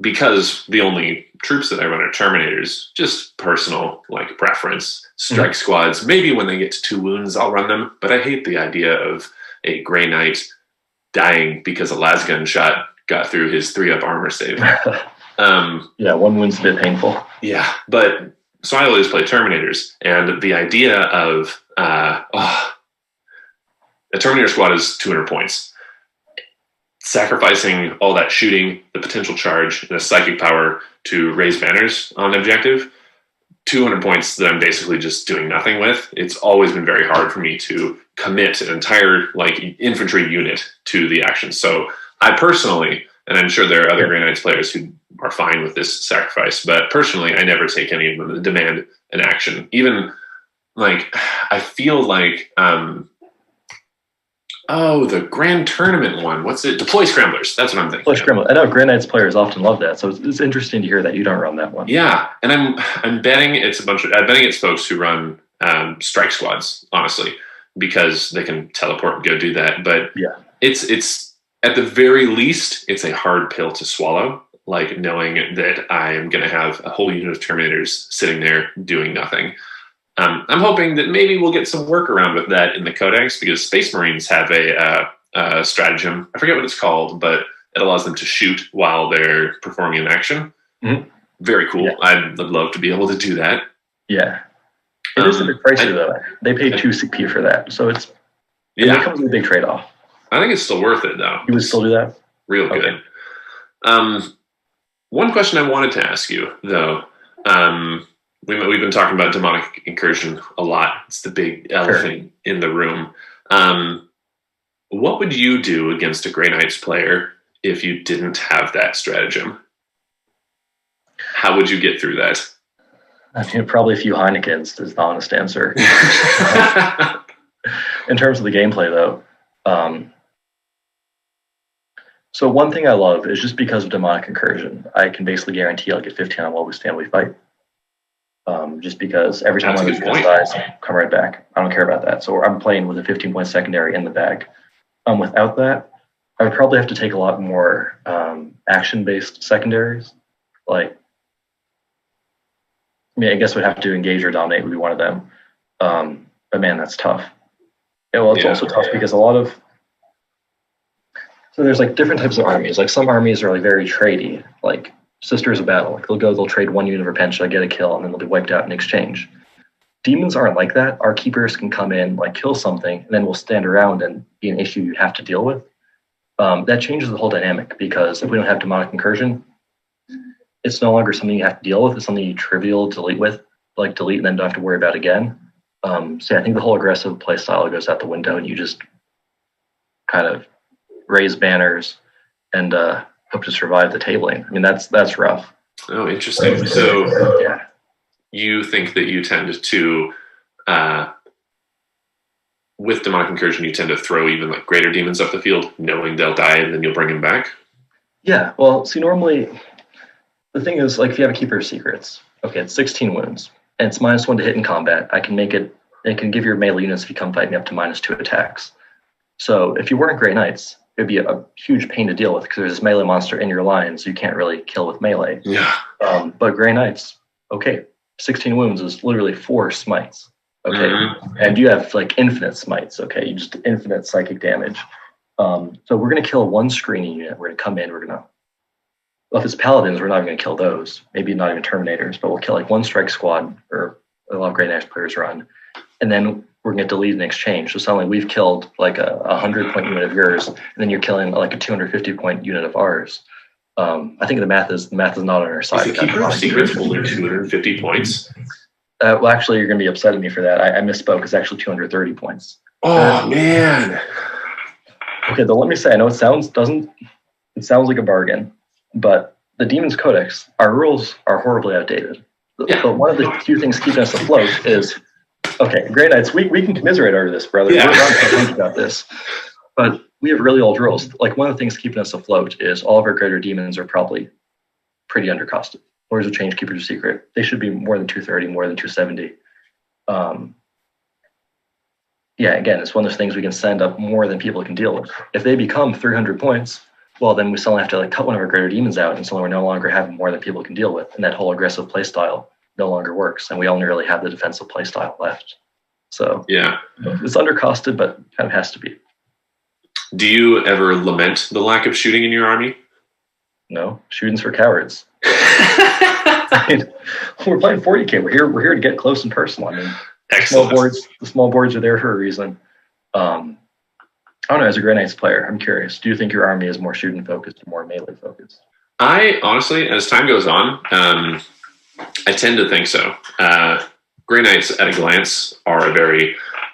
Because the only troops that I run are Terminators, just personal like preference. Strike squads, maybe when they get to 2 wounds, I'll run them. But I hate the idea of a Grey Knight dying because a lasgun shot got through his 3-up armor save. Yeah, 1 wound's a bit painful. Yeah, but so I always play Terminators, and the idea of a Terminator squad is 200 points. Sacrificing all that shooting, the potential charge, and the psychic power to raise banners on objective, 200 points that I'm basically just doing nothing with. It's always been very hard for me to commit an entire like infantry unit to the action. So I personally And I'm sure there are other Grey Knights players who are fine with this sacrifice. But personally, I never take any of them that demand an action. Even, like, I feel like, the Grand Tournament one. What's it? Deploy Scramblers. That's what I'm thinking. Deploy Scramblers. I know Grey Knights players often love that, so it's interesting to hear that you don't run that one. Yeah, and I'm betting it's I'm betting it's folks who run strike squads, honestly, because they can teleport and go do that. But yeah, it's at the very least, it's a hard pill to swallow, like knowing that I am going to have a whole unit of Terminators sitting there doing nothing. I'm hoping that maybe we'll get some workaround with that in the Codex, because Space Marines have a stratagem. I forget what it's called, but it allows them to shoot while they're performing an action. Mm-hmm. Very cool. Yeah. I'd love to be able to do that. Yeah. It is a bit pricey, though. They pay 2 CP for that, so it comes with a big trade-off. I think it's still worth it, though. You would still do that? Real good. One question I wanted to ask you, though, we've been talking about demonic incursion a lot. It's the big elephant in the room. What would you do against a Grey Knights player if you didn't have that stratagem? How would you get through that? I mean, probably a few Heinekens is the honest answer. In terms of the gameplay, though, so one thing I love is just because of demonic incursion, I can basically guarantee I'll get 15 on while we stand, we fight. Just because every time I lose dice, I'll come right back. I don't care about that. So I'm playing with a 15-point secondary in the bag. Without that, I would probably have to take a lot more action-based secondaries. Like, I mean, I guess we'd have to engage or dominate would be one of them. But man, that's tough. Yeah, well, it's also tough because a lot of... So there's like different types of armies. Like some armies are like very tradey, like Sisters of Battle. Like they'll trade one unit of Repentia, get a kill, and then they'll be wiped out in exchange. Demons aren't like that. Our keepers can come in, like kill something, and then we'll stand around and be an issue you have to deal with. That changes the whole dynamic, because if we don't have demonic incursion, it's no longer something you have to deal with. It's something you trivial delete with, like delete and then don't have to worry about again. So I think the whole aggressive play style goes out the window, and you just kind of raise banners and hope to survive the tabling. I mean, that's rough. Oh, interesting. So yeah, you think that you tend to, with demonic incursion, you tend to throw even like greater demons up the field, knowing they'll die, and then you'll bring them back? Yeah. Well, see, normally the thing is, like, if you have a Keeper of Secrets, okay, it's 16 wounds, and it's -1 to hit in combat. I can make it. It can give your melee units, if you come fight me, up to -2 attacks. So if you weren't Grey Knights, it'd be a huge pain to deal with, because there's this melee monster in your line, so you can't really kill with melee. Yeah. But Grey Knights, okay, 16 wounds is literally 4 smites. Okay, and you have like infinite smites. Okay, you just infinite psychic damage. So we're gonna kill one screening unit. We're gonna come in. Well, if it's paladins, we're not even gonna kill those. Maybe not even Terminators, but we'll kill like one strike squad, or a lot of Grey Knights players run, and then we're gonna delete in exchange. So suddenly we've killed like a 100-point unit of yours, and then you're killing like a 250-point unit of ours. I think the math is not on our side. Is the Keeper of Secrets only 250 points? Well, actually, you're going to be upset at me for that. I misspoke. It's actually 230 points. Oh, man. Okay, though, let me say, I know it sounds like a bargain, but the Demon's Codex, our rules are horribly outdated. Yeah. But one of the few things keeping us afloat is, okay, Grey Knights, we can commiserate over this, brother. Yeah. We're not complaining about this. But we have really old rules. Like, one of the things keeping us afloat is all of our greater demons are probably pretty undercosted. Lords of Change, Keepers of Secret, they should be more than 230, more than 270. Yeah, again, it's one of those things we can send up more than people can deal with. If they become 300 points, well, then we suddenly have to like cut one of our greater demons out, and suddenly we're no longer having more than people can deal with, and that whole aggressive play style no longer works, and we only really have the defensive play style left. So yeah, it's undercosted, but kind of has to be. Do you ever lament the lack of shooting in your army? No, shooting's for cowards. I mean, we're playing 40K. We're here to get close and personal. I mean, the small boards are there for a reason. I don't know. As a Grey Knights player, I'm curious. Do you think your army is more shooting focused or more melee focused? I honestly, as time goes on, I tend to think so. Grey Knights at a glance are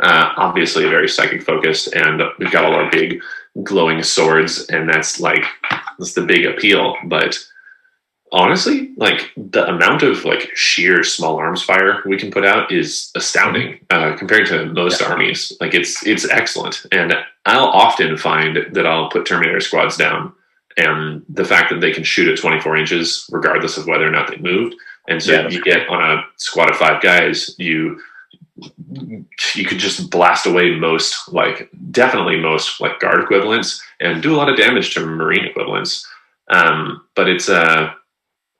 obviously very psychic focused, and we've got all our big glowing swords, and that's like that's the big appeal. But honestly, like the amount of like sheer small arms fire we can put out is astounding compared to most armies. Like it's excellent, and I'll often find that I'll put Terminator squads down, and the fact that they can shoot at 24 inches regardless of whether or not they moved, and so you get on a squad of 5 guys, you could just blast away most like guard equivalents and do a lot of damage to marine equivalents. But it's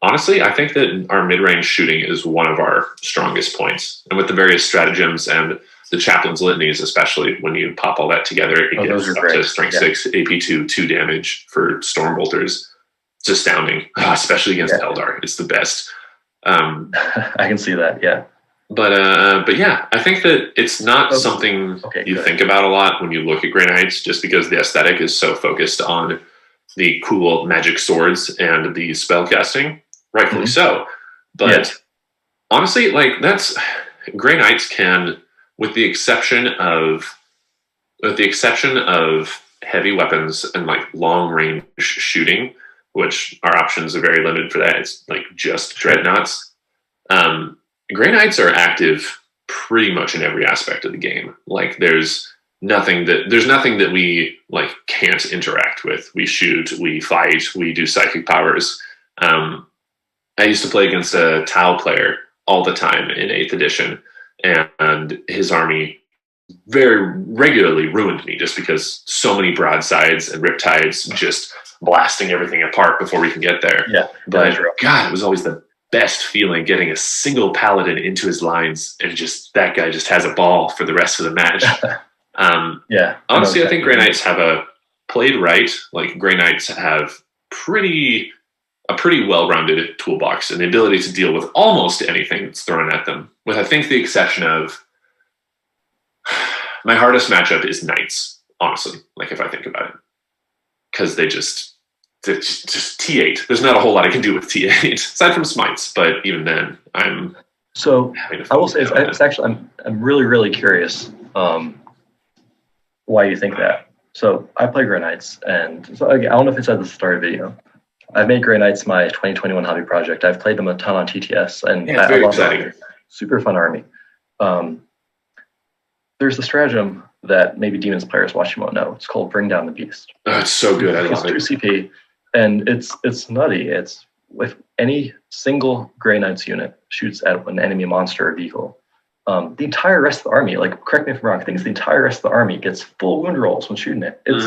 honestly, I think that our mid-range shooting is one of our strongest points. And with the various stratagems and the Chaplain's Litanies, especially, when you pop all that together, it gets up to Strength 6, AP 2 damage for Stormbolters. It's astounding, especially against Eldar. It's the best. I can see that, yeah. But yeah, I think that it's not something you think about a lot when you look at Grey Knights, just because the aesthetic is so focused on the cool magic swords and the spellcasting. Rightfully so, but honestly, like that's Grey Knights can, with the exception of heavy weapons and like long range shooting, which our options are very limited for that. It's like just dreadnoughts. Grey Knights are active pretty much in every aspect of the game. Like there's nothing that we like can't interact with. We shoot, we fight, we do psychic powers. I used to play against a Tau player all the time in 8th edition, and his army very regularly ruined me just because so many broadsides and riptides just blasting everything apart before we can get there. Yeah, but God, it was always the best feeling getting a single paladin into his lines and just that guy just has a ball for the rest of the match. Honestly, I think Grey Knights have played right. Like Grey Knights have a pretty well-rounded toolbox and the ability to deal with almost anything that's thrown at them. With I think the exception of my hardest matchup is Knights, honestly. Like if I think about it, because they just T8. There's not a whole lot I can do with T8 aside from smites, but even then, I'm. So I will say it's actually I'm really curious why you think that. So I play Grey Knights, and so again, I don't know if it's at the start of the video. I've made Grey Knights my 2021 hobby project. I've played them a ton on TTS, and I love them. Super fun army. There's a stratagem that maybe Demons players watching won't know. It's called Bring Down the Beast. Oh, it's so good. I love it. It's 2 CP, and it's nutty. It's if any single Grey Knights unit shoots at an enemy monster or vehicle, the entire rest of the army, like correct me if I'm wrong, I think it's the entire rest of the army gets full wound rolls when shooting it. It's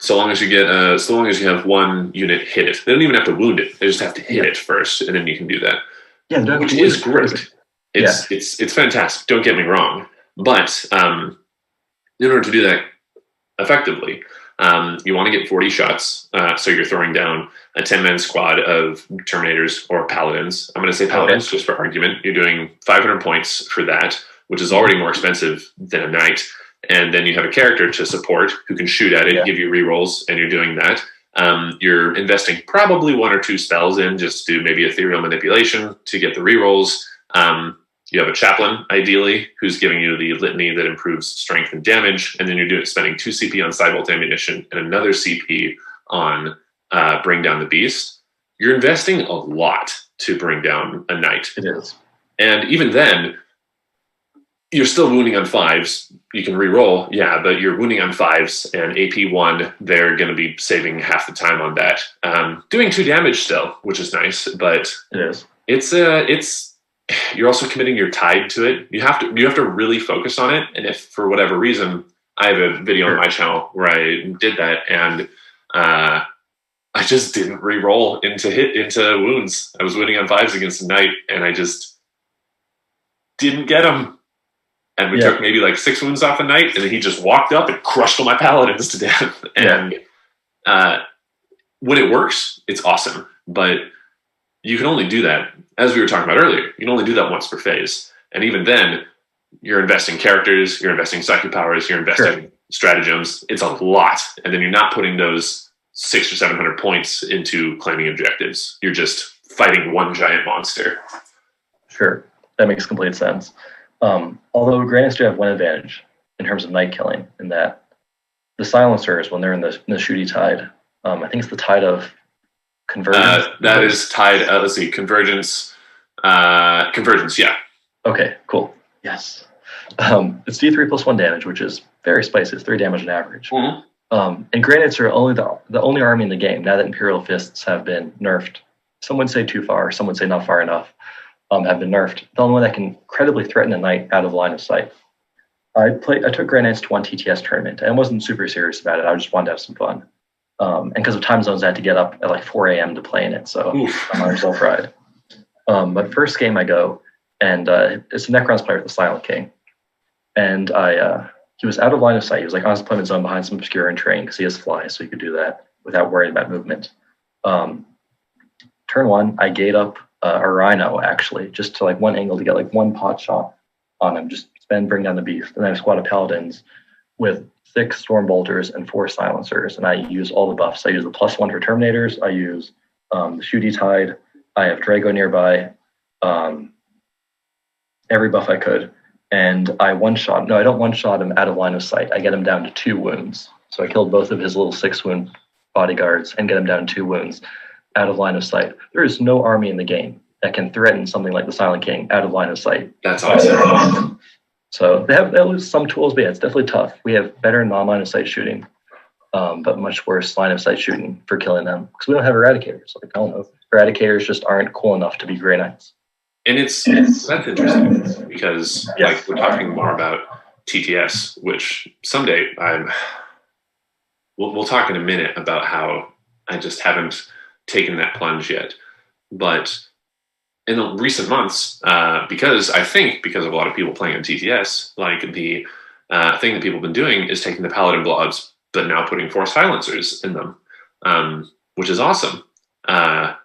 so long as you have one unit hit it. They don't even have to wound it. They just have to hit it first, and then you can do that. Yeah, which is great. It's fantastic. Don't get me wrong, but in order to do that effectively, you want to get 40 shots. So you're throwing down a 10-man squad of Terminators or Paladins. I'm going to say Paladins just for argument. You're doing 500 points for that, which is already more expensive than a Knight. And then you have a character to support who can shoot at it, give you rerolls, and you're doing that. You're investing probably 1 or 2 spells in just to do maybe ethereal manipulation to get the rerolls. You have a chaplain, ideally, who's giving you the litany that improves strength and damage, and then you're spending 2 CP on Sidebolt ammunition and another CP on Bring Down the Beast. You're investing a lot to bring down a Knight. It is. And even then, you're still wounding on 5s. You can re-roll, but you're wounding on 5s, and AP 1, they're going to be saving half the time on that. Doing 2 damage still, which is nice, but it is. It's you're also committing your tide to it. You have to really focus on it. And if for whatever reason, I have a video on my channel where I did that, and I just didn't re-roll into wounds. I was winning on 5s against a Knight, and I just didn't get him. And we took maybe like 6 wounds off the Knight, and then he just walked up and crushed all my Paladins to death. And when it works, it's awesome. But you can only do that, as we were talking about earlier, you can only do that once per phase. And even then, you're investing characters, you're investing psychic powers, you're investing stratagems. It's a lot. And then you're not putting those 600 or 700 points into claiming objectives. You're just fighting one giant monster. Sure. That makes complete sense. Although Grey Knights do have one advantage in terms of Knight killing, in that the silencers, when they're in the shooty tide, I think it's the tide of Convergence? That is tied. Let's see, convergence. Convergence, yeah. Okay, cool. Yes. It's D3 plus 1 damage, which is very spicy. It's 3 damage on average. Mm-hmm. And granites are only the only army in the game now that Imperial Fists have been nerfed. Some would say too far, some would say not far enough, have been nerfed. The only one that can credibly threaten a knight out of line of sight. I took granites to one TTS tournament, and I wasn't super serious about it. I just wanted to have some fun. And because of time zones, I had to get up at like 4 a.m. to play in it, so I'm on yourself ride. But first game I go, and it's a Necrons player with the Silent King. And he was out of line of sight. He was like on his deployment zone behind some obscure terrain because he has fly, so he could do that without worrying about movement. Turn one, I gate up a rhino, actually, just to like one angle to get like one pot shot on him, just bring down the beast. And then I have a squad of paladins with 6 storm bolters and 4 silencers, and I use all the buffs. I use the +1 for terminators. I use the shooty tide. I have Drago nearby. Every buff I could, and I one-shot. No, I don't one-shot him out of line of sight. I get him down to 2 wounds. So I killed both of his little 6-wound bodyguards and get him down to 2 wounds out of line of sight. There is no army in the game that can threaten something like the Silent King out of line of sight. That's awesome. So they have some tools, but yeah, it's definitely tough. We have better non-line of sight shooting, but much worse line of sight shooting for killing them because we don't have eradicators. Like, I don't know, eradicators just aren't cool enough to be Grey Knights. And that's interesting because like we're talking more about TTS, which someday we'll talk in a minute about how I just haven't taken that plunge yet, but in the recent months, because of a lot of people playing on TTS, like the thing that people have been doing is taking the Paladin blobs, but now putting 4 silencers in them, which is awesome. The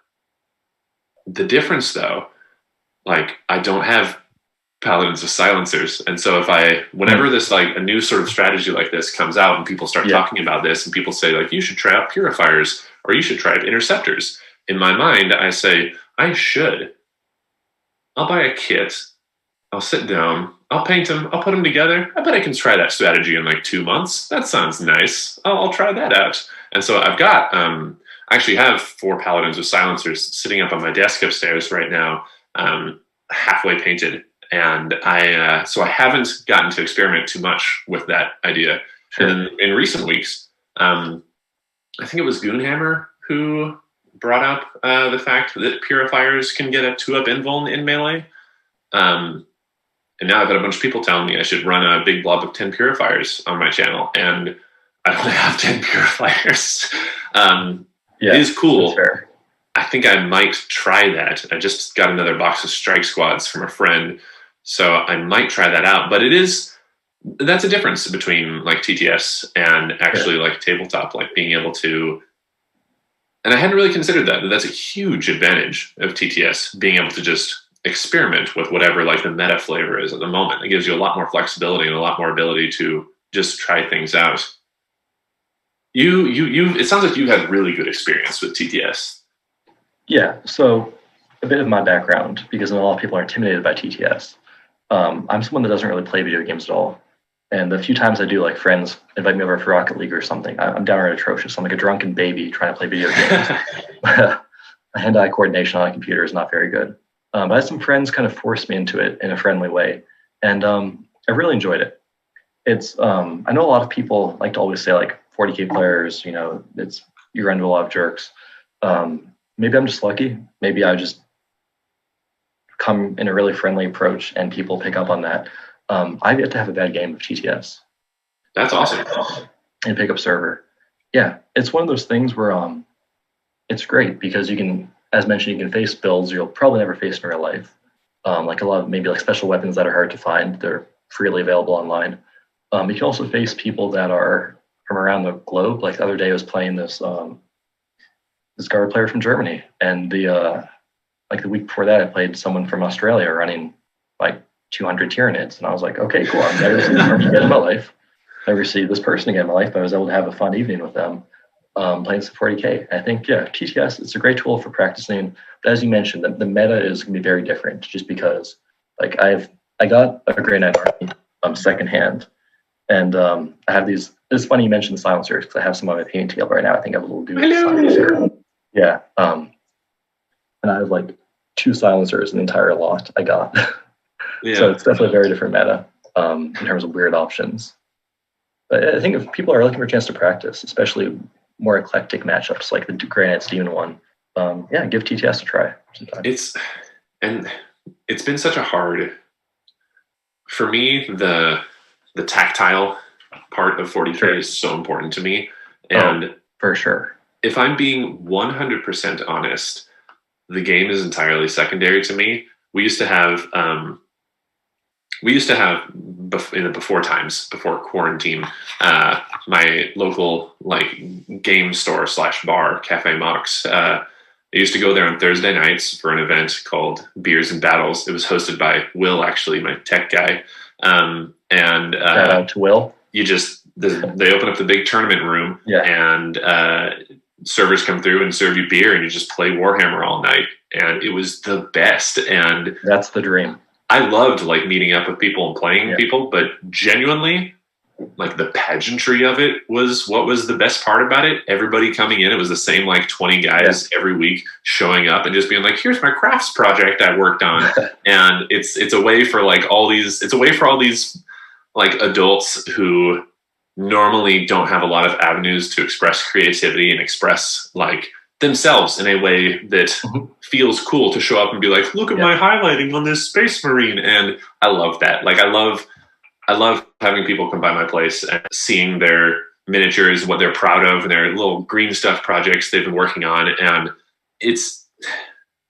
difference, though, like I don't have Paladins with silencers, and so whenever this like a new sort of strategy like this comes out, and people start talking about this, and people say like you should try out purifiers or you should try out interceptors. In my mind, I say I should. I'll buy a kit. I'll sit down. I'll paint them. I'll put them together. I bet I can try that strategy in like 2 months. That sounds nice. I'll try that out. And so I've got, I actually have 4 Paladins with silencers sitting up on my desk upstairs right now, halfway painted. And so I haven't gotten to experiment too much with that idea. Sure. And in recent weeks, I think it was Goonhammer who brought up the fact that purifiers can get a 2-up invuln in melee. And now I've had a bunch of people telling me I should run a big blob of 10 purifiers on my channel, and I don't have 10 purifiers. It is cool. I think I might try that. I just got another box of strike squads from a friend, so I might try that out. But that's a difference between like TTS and actually like tabletop, like being able to. And I hadn't really considered that. That's a huge advantage of TTS, being able to just experiment with whatever like the meta flavor is at the moment. It gives you a lot more flexibility and a lot more ability to just try things out. It sounds like you had really good experience with TTS. Yeah, so a bit of my background, because a lot of people are intimidated by TTS. I'm someone that doesn't really play video games at all. And the few times I do, like friends invite me over for Rocket League or something, I'm downright atrocious. I'm like a drunken baby trying to play video games. My hand-eye coordination on a computer is not very good. But I had some friends kind of force me into it in a friendly way. And I really enjoyed it. It's I know a lot of people like to always say like 40K players, you run into a lot of jerks. Maybe I'm just lucky. Maybe I just come in a really friendly approach and people pick up on that. I've yet to have a bad game of TTS. That's awesome. And pick up server. Yeah, it's one of those things where it's great because you can, as mentioned, you can face builds you'll probably never face in real life. Like a lot of maybe like special weapons that are hard to find. They're freely available online. You can also face people that are from around the globe. Like the other day I was playing this guard player from Germany, and the week before that I played someone from Australia running like 200 Tyranids, and I was like, okay, cool. I've never seen this person again in my life. Never see this person again in my life, but I was able to have a fun evening with them playing some 40K. I think, TTS, it's a great tool for practicing. But as you mentioned, the meta is going to be very different just because like I got a Grey Knight army secondhand, and I have these. It's funny you mentioned the silencers because I have some on my painting table right now. I think I have a little dude silencer Yeah. And I have like 2 silencers in the entire lot I got. Yeah. So it's definitely a very different meta in terms of weird options. But I think if people are looking for a chance to practice, especially more eclectic matchups like the Grey Knights Demon one, yeah, give TTS a try sometime. It's been such a hard, for me, the tactile part of 40K is so important to me. And for sure. If I'm being 100% honest, the game is entirely secondary to me. We used to have in the before times, before quarantine, my local like game store / bar, Cafe Mox. I used to go there on Thursday nights for an event called Beers and Battles. It was hosted by Will, actually, my tech guy. Shout out to Will. They open up the big tournament room, and servers come through and serve you beer, and you just play Warhammer all night. And it was the best. And that's the dream. I loved like meeting up with people and playing people, but genuinely, like the pageantry of it was what was the best part about it. Everybody coming in, it was the same like 20 guys every week showing up and just being like, here's my crafts project I worked on. And it's a way for like all these like adults who normally don't have a lot of avenues to express creativity and express like themselves in a way that feels cool to show up and be like, look at my highlighting on this Space Marine. And I love that. Like I love having people come by my place and seeing their miniatures, what they're proud of, and their little green stuff projects they've been working on. And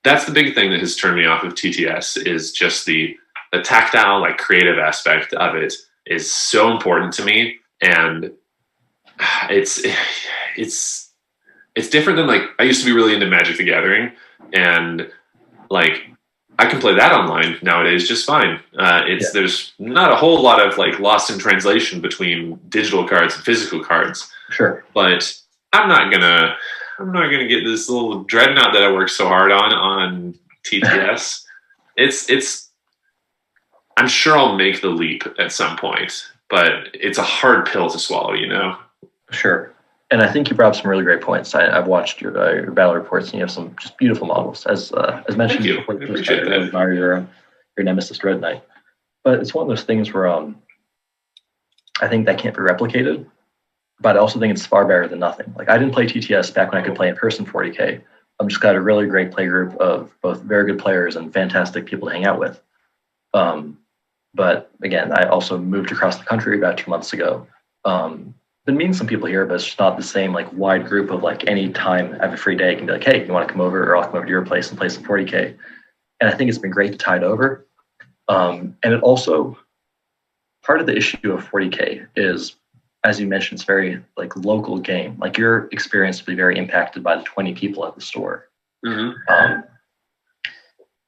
that's the big thing that has turned me off of TTS is just the tactile, like creative aspect of it is so important to me. And it's different than like, I used to be really into Magic the Gathering, and like I can play that online nowadays just fine. There's not a whole lot of like lost in translation between digital cards and physical cards. Sure. But I'm not gonna get this little dreadnought that I worked so hard on TTS. I'm sure I'll make the leap at some point, but it's a hard pill to swallow, you know? Sure. And I think you brought up some really great points. I've watched your battle reports, and you have some just beautiful models. As mentioned before, I really admire your Nemesis Dread Knight. But it's one of those things where I think that can't be replicated. But I also think it's far better than nothing. Like I didn't play TTS back when I could play in person 40K. I've just got a really great play group of both very good players and fantastic people to hang out with. But again, I also moved across the country about 2 months ago. Been meeting some people here, but it's just not the same like wide group of like any time I have a free day I can be like, hey, you want to come over, or I'll come over to your place and play some 40K. And I think it's been great to tie it over. And it also, part of the issue of 40K is, as you mentioned, it's very like local game. Like your experience will be very impacted by the 20 people at the store. Mm-hmm.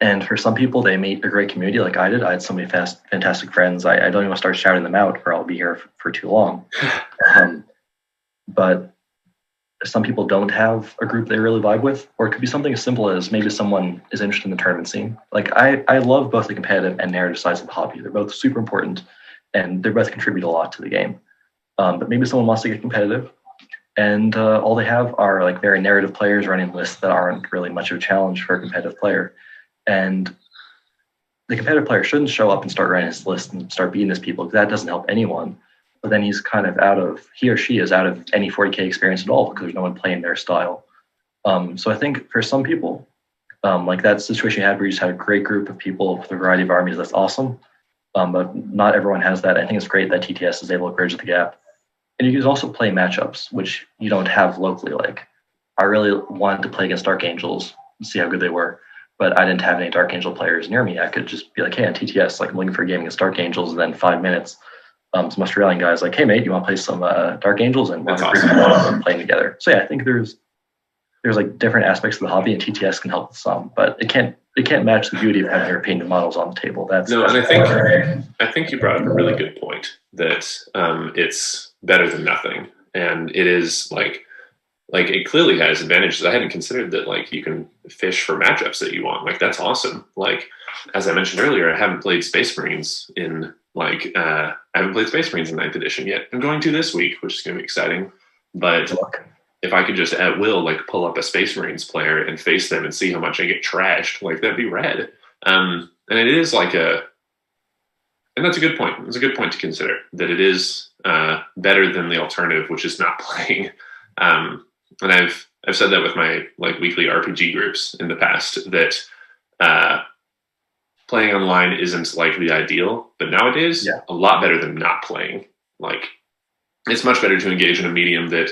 And for some people, they meet a great community like I did. I had so many fantastic friends. I don't even want to start shouting them out or I'll be here for too long. But some people don't have a group they really vibe with, or it could be something as simple as maybe someone is interested in the tournament scene. Like I love both the competitive and narrative sides of the hobby. They're both super important and they both contribute a lot to the game. But maybe someone wants to get competitive and all they have are like very narrative players running lists that aren't really much of a challenge for a competitive player. And the competitive player shouldn't show up and start running his list and start beating his people, because that doesn't help anyone. But then he's kind of he or she is out of any 40K experience at all because there's no one playing their style. So I think for some people, like that situation you had where you just had a great group of people with a variety of armies, that's awesome. But not everyone has that. I think it's great that TTS is able to bridge the gap. And you can also play matchups, which you don't have locally. Like I really wanted to play against Dark Angels and see how good they were, but I didn't have any Dark Angel players near me. I could just be like, hey, on TTS, like I'm looking for a game against Dark Angels, and then 5 minutes, some Australian guys like, hey mate, you want to play some Dark Angels, and we're playing together. So yeah, I think there's like different aspects of the hobby, and TTS can help with some, but it can't match the beauty of having your painted models on the table. And I think you brought up a really good point that it's better than nothing, and it is like it clearly has advantages. I hadn't considered that like you can fish for matchups that you want. Like that's awesome. Like as I mentioned earlier, I haven't played Space Marines in I haven't played Space Marines in 9th edition yet. I'm going to this week, which is going to be exciting. But if I could just at will like pull up a Space Marines player and face them and see how much I get trashed, like that'd be rad. And it is like and that's a good point. It's a good point to consider that it is better than the alternative, which is not playing. And I've said that with my like weekly RPG groups in the past that playing online isn't like the ideal, but nowadays a lot better than not playing. Like it's much better to engage in a medium that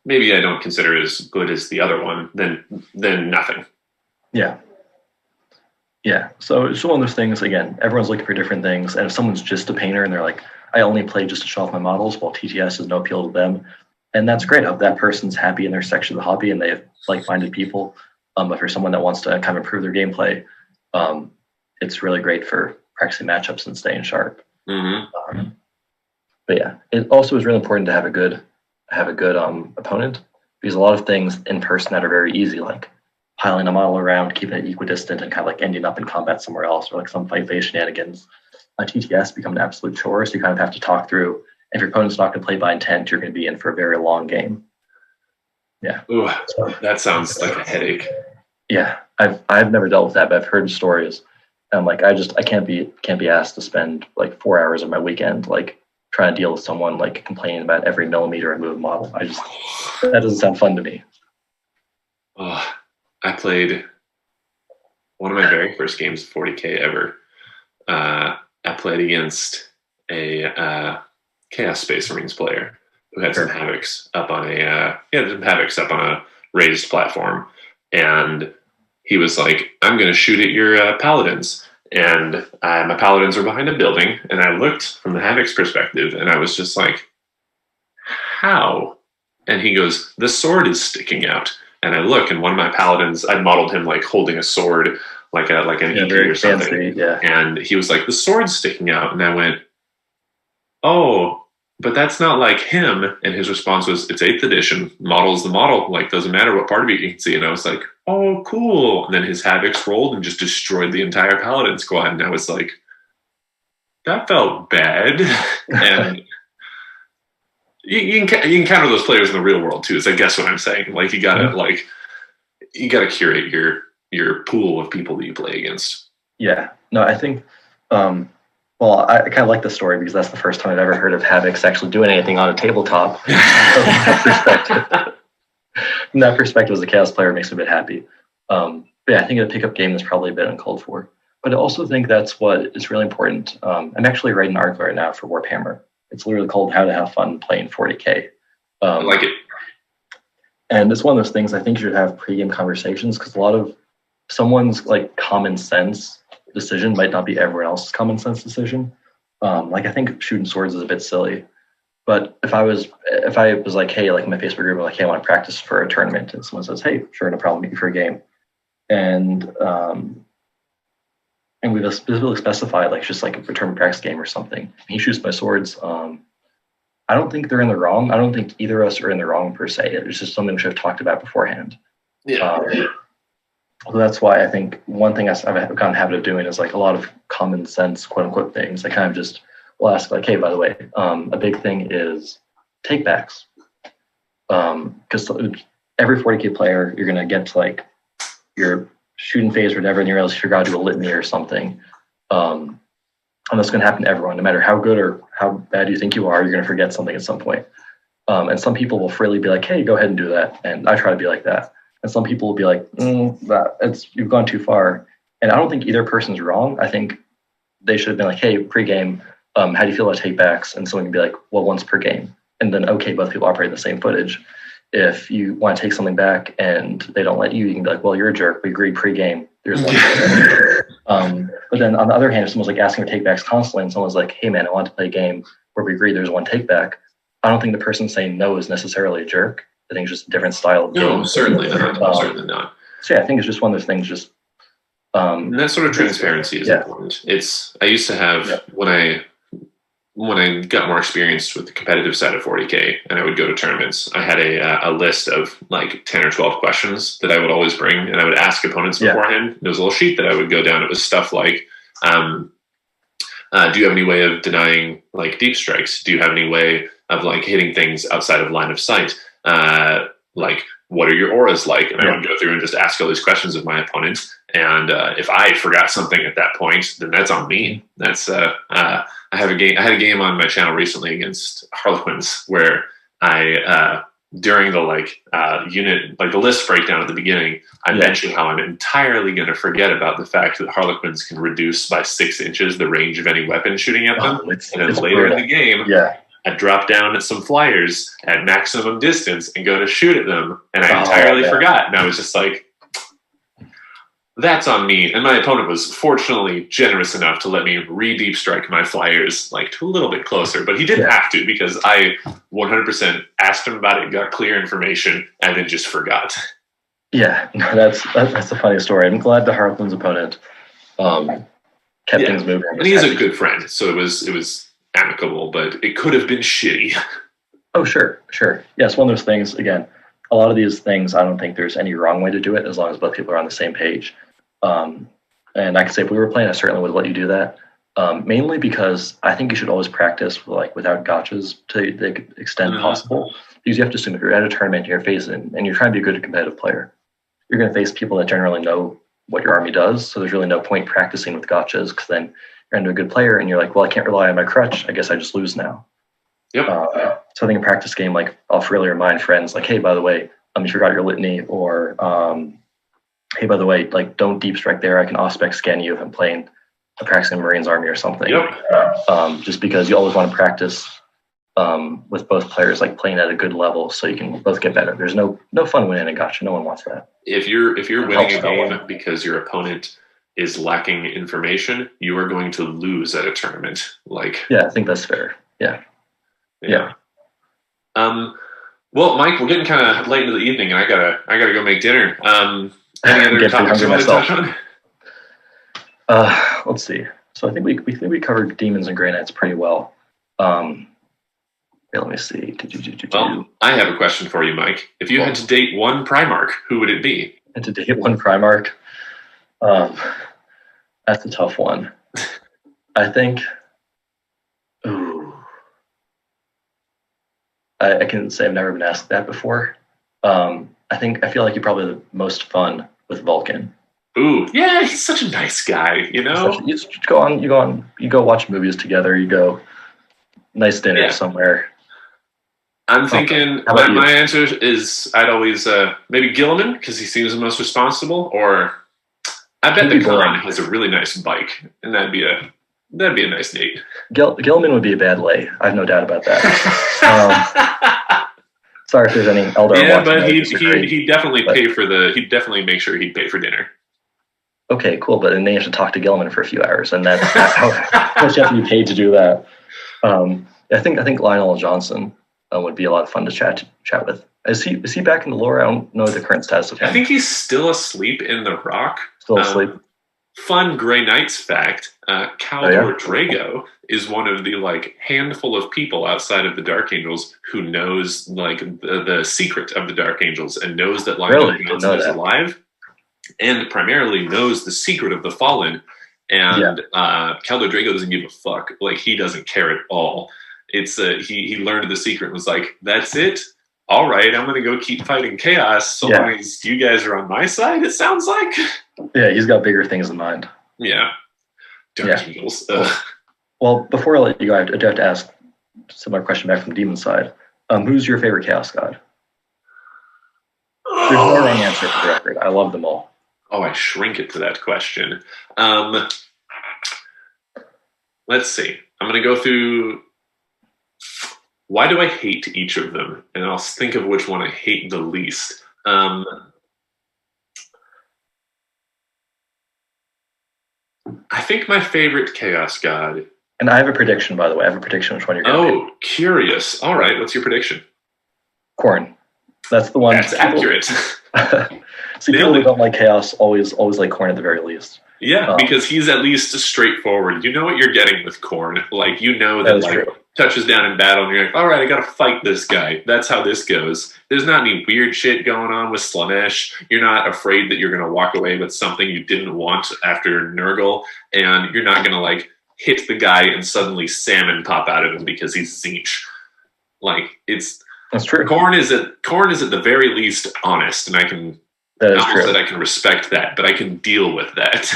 maybe I don't consider as good as the other one than nothing. Yeah. Yeah. So it's one of those things, again, everyone's looking for different things. And if someone's just a painter and they're like, I only play just to show off my models, well, TTS has no appeal to them. And that's great. If that person's happy in their section of the hobby and they have like-minded people, but for someone that wants to kind of improve their gameplay, it's really great for practicing matchups and staying sharp. Mm-hmm. But yeah, it also is really important to have a good opponent, because a lot of things in person that are very easy, like piling a model around, keeping it equidistant, and kind of like ending up in combat somewhere else, or like some fight phase shenanigans, TTS become an absolute chore. So you kind of have to talk through. If your opponent's not going to play by intent, you're going to be in for a very long game. Yeah. Ooh, that sounds like a headache. Yeah, I've never dealt with that, but I've heard stories. And like I can't be asked to spend like 4 hours of my weekend like trying to deal with someone like complaining about every millimeter I move a model. That doesn't sound fun to me. Oh, I played one of my very first games of 40K ever. I played against a Chaos Space Marines player who had some Havocs up on a raised platform, and he was like, "I'm going to shoot at your Paladins." And my Paladins were behind a building, and I looked from the Havoc's perspective, and I was just like, "How?" And he goes, "The sword is sticking out." And I look, and one of my Paladins, I'd modeled him like holding a sword, like an EP or something. Fancy, yeah. And he was like, "The sword's sticking out." And I went, "Oh, but that's not like him." And his response was, "It's 8th edition. Model's the model. Like, doesn't matter what part of it you can see." And I was like, "Oh, cool." And then his Havocs rolled and just destroyed the entire Paladin squad. And I was like, that felt bad. And you can counter those players in the real world too, is I guess what I'm saying. Like you gotta curate your pool of people that you play against. Yeah. No, I think well, I kind of like the story because that's the first time I've ever heard of Havocs actually doing anything on a tabletop. From that perspective, as a Chaos player, it makes me a bit happy. But yeah, I think a pickup game is probably a bit uncalled for. But I also think that's what is really important. I'm actually writing an article right now for WarpHammer. It's literally called How to Have Fun Playing 40K. I like it. And it's one of those things I think you should have pre-game conversations, because a lot of someone's like common sense decision might not be everyone else's common sense decision. Like I think shooting swords is a bit silly. But if I was like, hey, like my Facebook group, like, hey, I want to practice for a tournament, and someone says, hey, sure, no problem, meet you for a game, and we've specifically specified like just like a tournament practice game or something, and he shoots my swords, I don't think they're in the wrong. I don't think either of us are in the wrong per se. It's just something we should have talked about beforehand. Yeah. So that's why I think one thing I've gotten in the habit of doing is like a lot of common sense, quote unquote, things. I kind of just will ask like, hey, by the way, a big thing is take backs. Because every 40K player, you're going to get to like your shooting phase or whatever, and you realize you forgot to do a litany or something. And that's going to happen to everyone, no matter how good or how bad you think you are, you're going to forget something at some point. And some people will freely be like, hey, go ahead and do that. And I try to be like that. And some people will be like, you've gone too far. And I don't think either person's wrong. I think they should have been like, hey, pre-game, how do you feel about take-backs? And someone can be like, well, once per game. And then, okay, both people operate the same footage. If you want to take something back and they don't let you, you can be like, well, you're a jerk. We agreed pre-game. There's one. But then on the other hand, if someone's like asking for take-backs constantly and someone's like, hey, man, I want to play a game where we agree there's one take-back, I don't think the person saying no is necessarily a jerk. I think it's just a different style of game. No, certainly not. Certainly not. So yeah, I think it's just one of those things. Just and that sort of transparency is important. I used to have when I got more experienced with the competitive side of 40K, and I would go to tournaments, I had a list of like 10 or 12 questions that I would always bring, and I would ask opponents beforehand. There was a little sheet that I would go down. It was stuff like, do you have any way of denying like deep strikes? Do you have any way of like hitting things outside of line of sight? like, what are your auras like? And I would go through and just ask all these questions of my opponents. And if I forgot something at that point, then that's on me. That's I had a game on my channel recently against Harlequins where I during the unit, like the list breakdown at the beginning, I mentioned how I'm entirely going to forget about the fact that Harlequins can reduce by 6 inches the range of any weapon shooting at them. And then later in the game, I drop down at some flyers at maximum distance and go to shoot at them, and I entirely forgot. And I was just like, that's on me. And my opponent was fortunately generous enough to let me re-deep strike my flyers like to a little bit closer, but he didn't have to because I 100% asked him about it, got clear information, and then just forgot. Yeah, no, that's the funny story. I'm glad the Harlequin's opponent kept things moving. And he's a good friend, so it was amicable, but it could have been shitty. Oh, sure. Yeah, it's one of those things, again, a lot of these things, I don't think there's any wrong way to do it as long as both people are on the same page. And I could say if we were playing, I certainly would let you do that. Mainly because I think you should always practice without gotchas to the extent possible. Because you have to assume if you're at a tournament, you're facing, and you're trying to be a good competitive player, you're going to face people that generally know what your army does. So there's really no point practicing with gotchas because then you're into a good player and you're like, well, I can't rely on my crutch. I guess I just lose now. Yep. So I think a practice game, like I'll really remind friends, like, hey, by the way, you forgot your litany, or hey, by the way, like don't deep strike there. I can Auspex scan you if I'm playing a practicing Marines army or something. Yep. Just because you always want to practice with both players, like playing at a good level, so you can both get better. There's no fun winning a gotcha. No one wants that. If you're winning a game because your opponent is lacking information, you are going to lose at a tournament. Yeah, I think that's fair. Yeah. Well, Mike, we're getting kind of late into the evening, and I gotta go make dinner. Any other topics you want to touch on? Let's see. So I think we covered Demons and Grey Knights pretty well. Let me see. Well, I have a question for you, Mike. If you had to date one Primarch, who would it be? And to date one Primarch, that's a tough one. I think. Ooh. I can say I've never been asked that before. I feel like you're probably the most fun with Vulcan. Ooh, yeah, he's such a nice guy, you know. You go watch movies together. You go nice dinner somewhere. I'm thinking my answer is I'd always maybe Gilliman because he seems the most responsible, or I bet the Khorne has a really nice bike, and that'd be a nice date. Gilliman would be a bad lay. I have no doubt about that. Sorry if there's any elder. Yeah, but he'd definitely pay for he'd definitely make sure he'd pay for dinner. Okay, cool. But then you have to talk to Gilliman for a few hours, and that's how much you have to be paid to do that. I think Lionel Johnson would be a lot of fun to chat with. Is he back in the lore? I don't know the current status of him. I think he's still asleep in the Rock. Still asleep. Fun Grey Knights fact: Khaldor Drago is one of the handful of people outside of the Dark Angels who knows the secret of the Dark Angels and knows that Lionel Johnson is alive, and primarily knows the secret of the Fallen. And Khaldor Drago doesn't give a fuck. He doesn't care at all. It's he learned the secret and was like, "That's it. All right, I'm going to go keep fighting chaos so long as you guys are on my side." It sounds like. Yeah, he's got bigger things in mind. Yeah. Dark Angels. Well, before I let you go, I have to ask a similar question back from the demon side. Who's your favorite chaos god? There's no wrong answer for the record. I love them all. Oh, I shrink it to that question. Let's see. I'm going to go through. Why do I hate each of them? And I'll think of which one I hate the least. I think my favorite chaos god. And I have a prediction, by the way. I have a prediction which one you're going to pick. Curious. All right. What's your prediction? Khorne. That's the one. That's accurate. See, people who don't like chaos always like Khorne at the very least. Yeah, because he's at least straightforward. You know what you're getting with Khorne. You know that touches down in battle and you're like, all right, I got to fight this guy. That's how this goes. There's not any weird shit going on with Slanesh. You're not afraid that you're going to walk away with something you didn't want after Nurgle, and you're not going to hit the guy and suddenly salmon pop out of him because he's Tzeentch. That's true. Khorne is at the very least honest, and I can That is true. that I can respect that, but I can deal with that.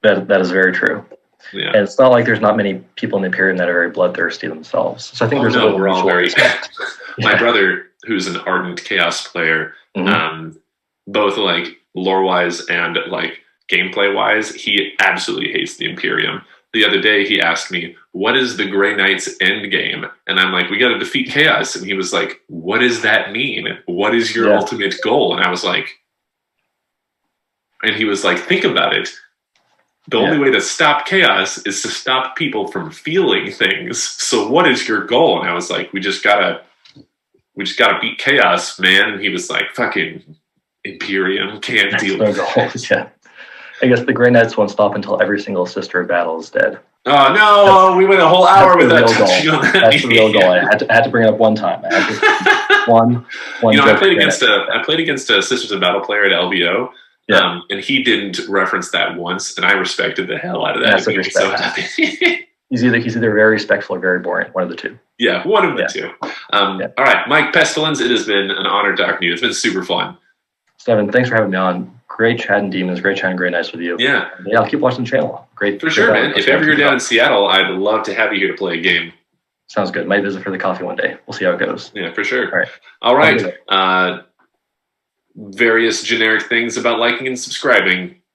That is very true. Yeah. And it's not like there's not many people in the Imperium that are very bloodthirsty themselves. So I think there's a little we're all very. respect. My brother, who's an ardent Chaos player, both like lore wise and like gameplay wise, he absolutely hates the Imperium. The other day, he asked me, "What is the Grey Knight's end game?" And I'm like, "We got to defeat Chaos." And he was like, "What does that mean? What is your ultimate goal?" And I was like, "Think about it. The only way to stop chaos is to stop people from feeling things. So what is your goal?" And I was like, we just gotta beat chaos, man. And he was like, "Fucking Imperium, can't deal with it." Yeah. I guess the Grey Knights won't stop until every single Sister of Battle is dead. Oh no, we went a whole hour without touching on that. That's the real goal. I had to bring it up one time. I had to, one. I played against a Sisters of Battle player at LVO. Yeah. And he didn't reference that once, and I respected the hell out of that. He's either very respectful or very boring. One of the two. Yeah, one of the two. All right, Mike Pestilens, it has been an honor talking to you. It's been super fun. Steven, thanks for having me on. Great chatting Demons. Great chatting Grey Knights with you. Yeah. I'll keep watching the channel. Great. For sure, man. If ever you're down in Seattle, I'd love to have you here to play a game. Sounds good. Might visit for the coffee one day. We'll see how it goes. Yeah, for sure. All right. Various generic things about liking and subscribing.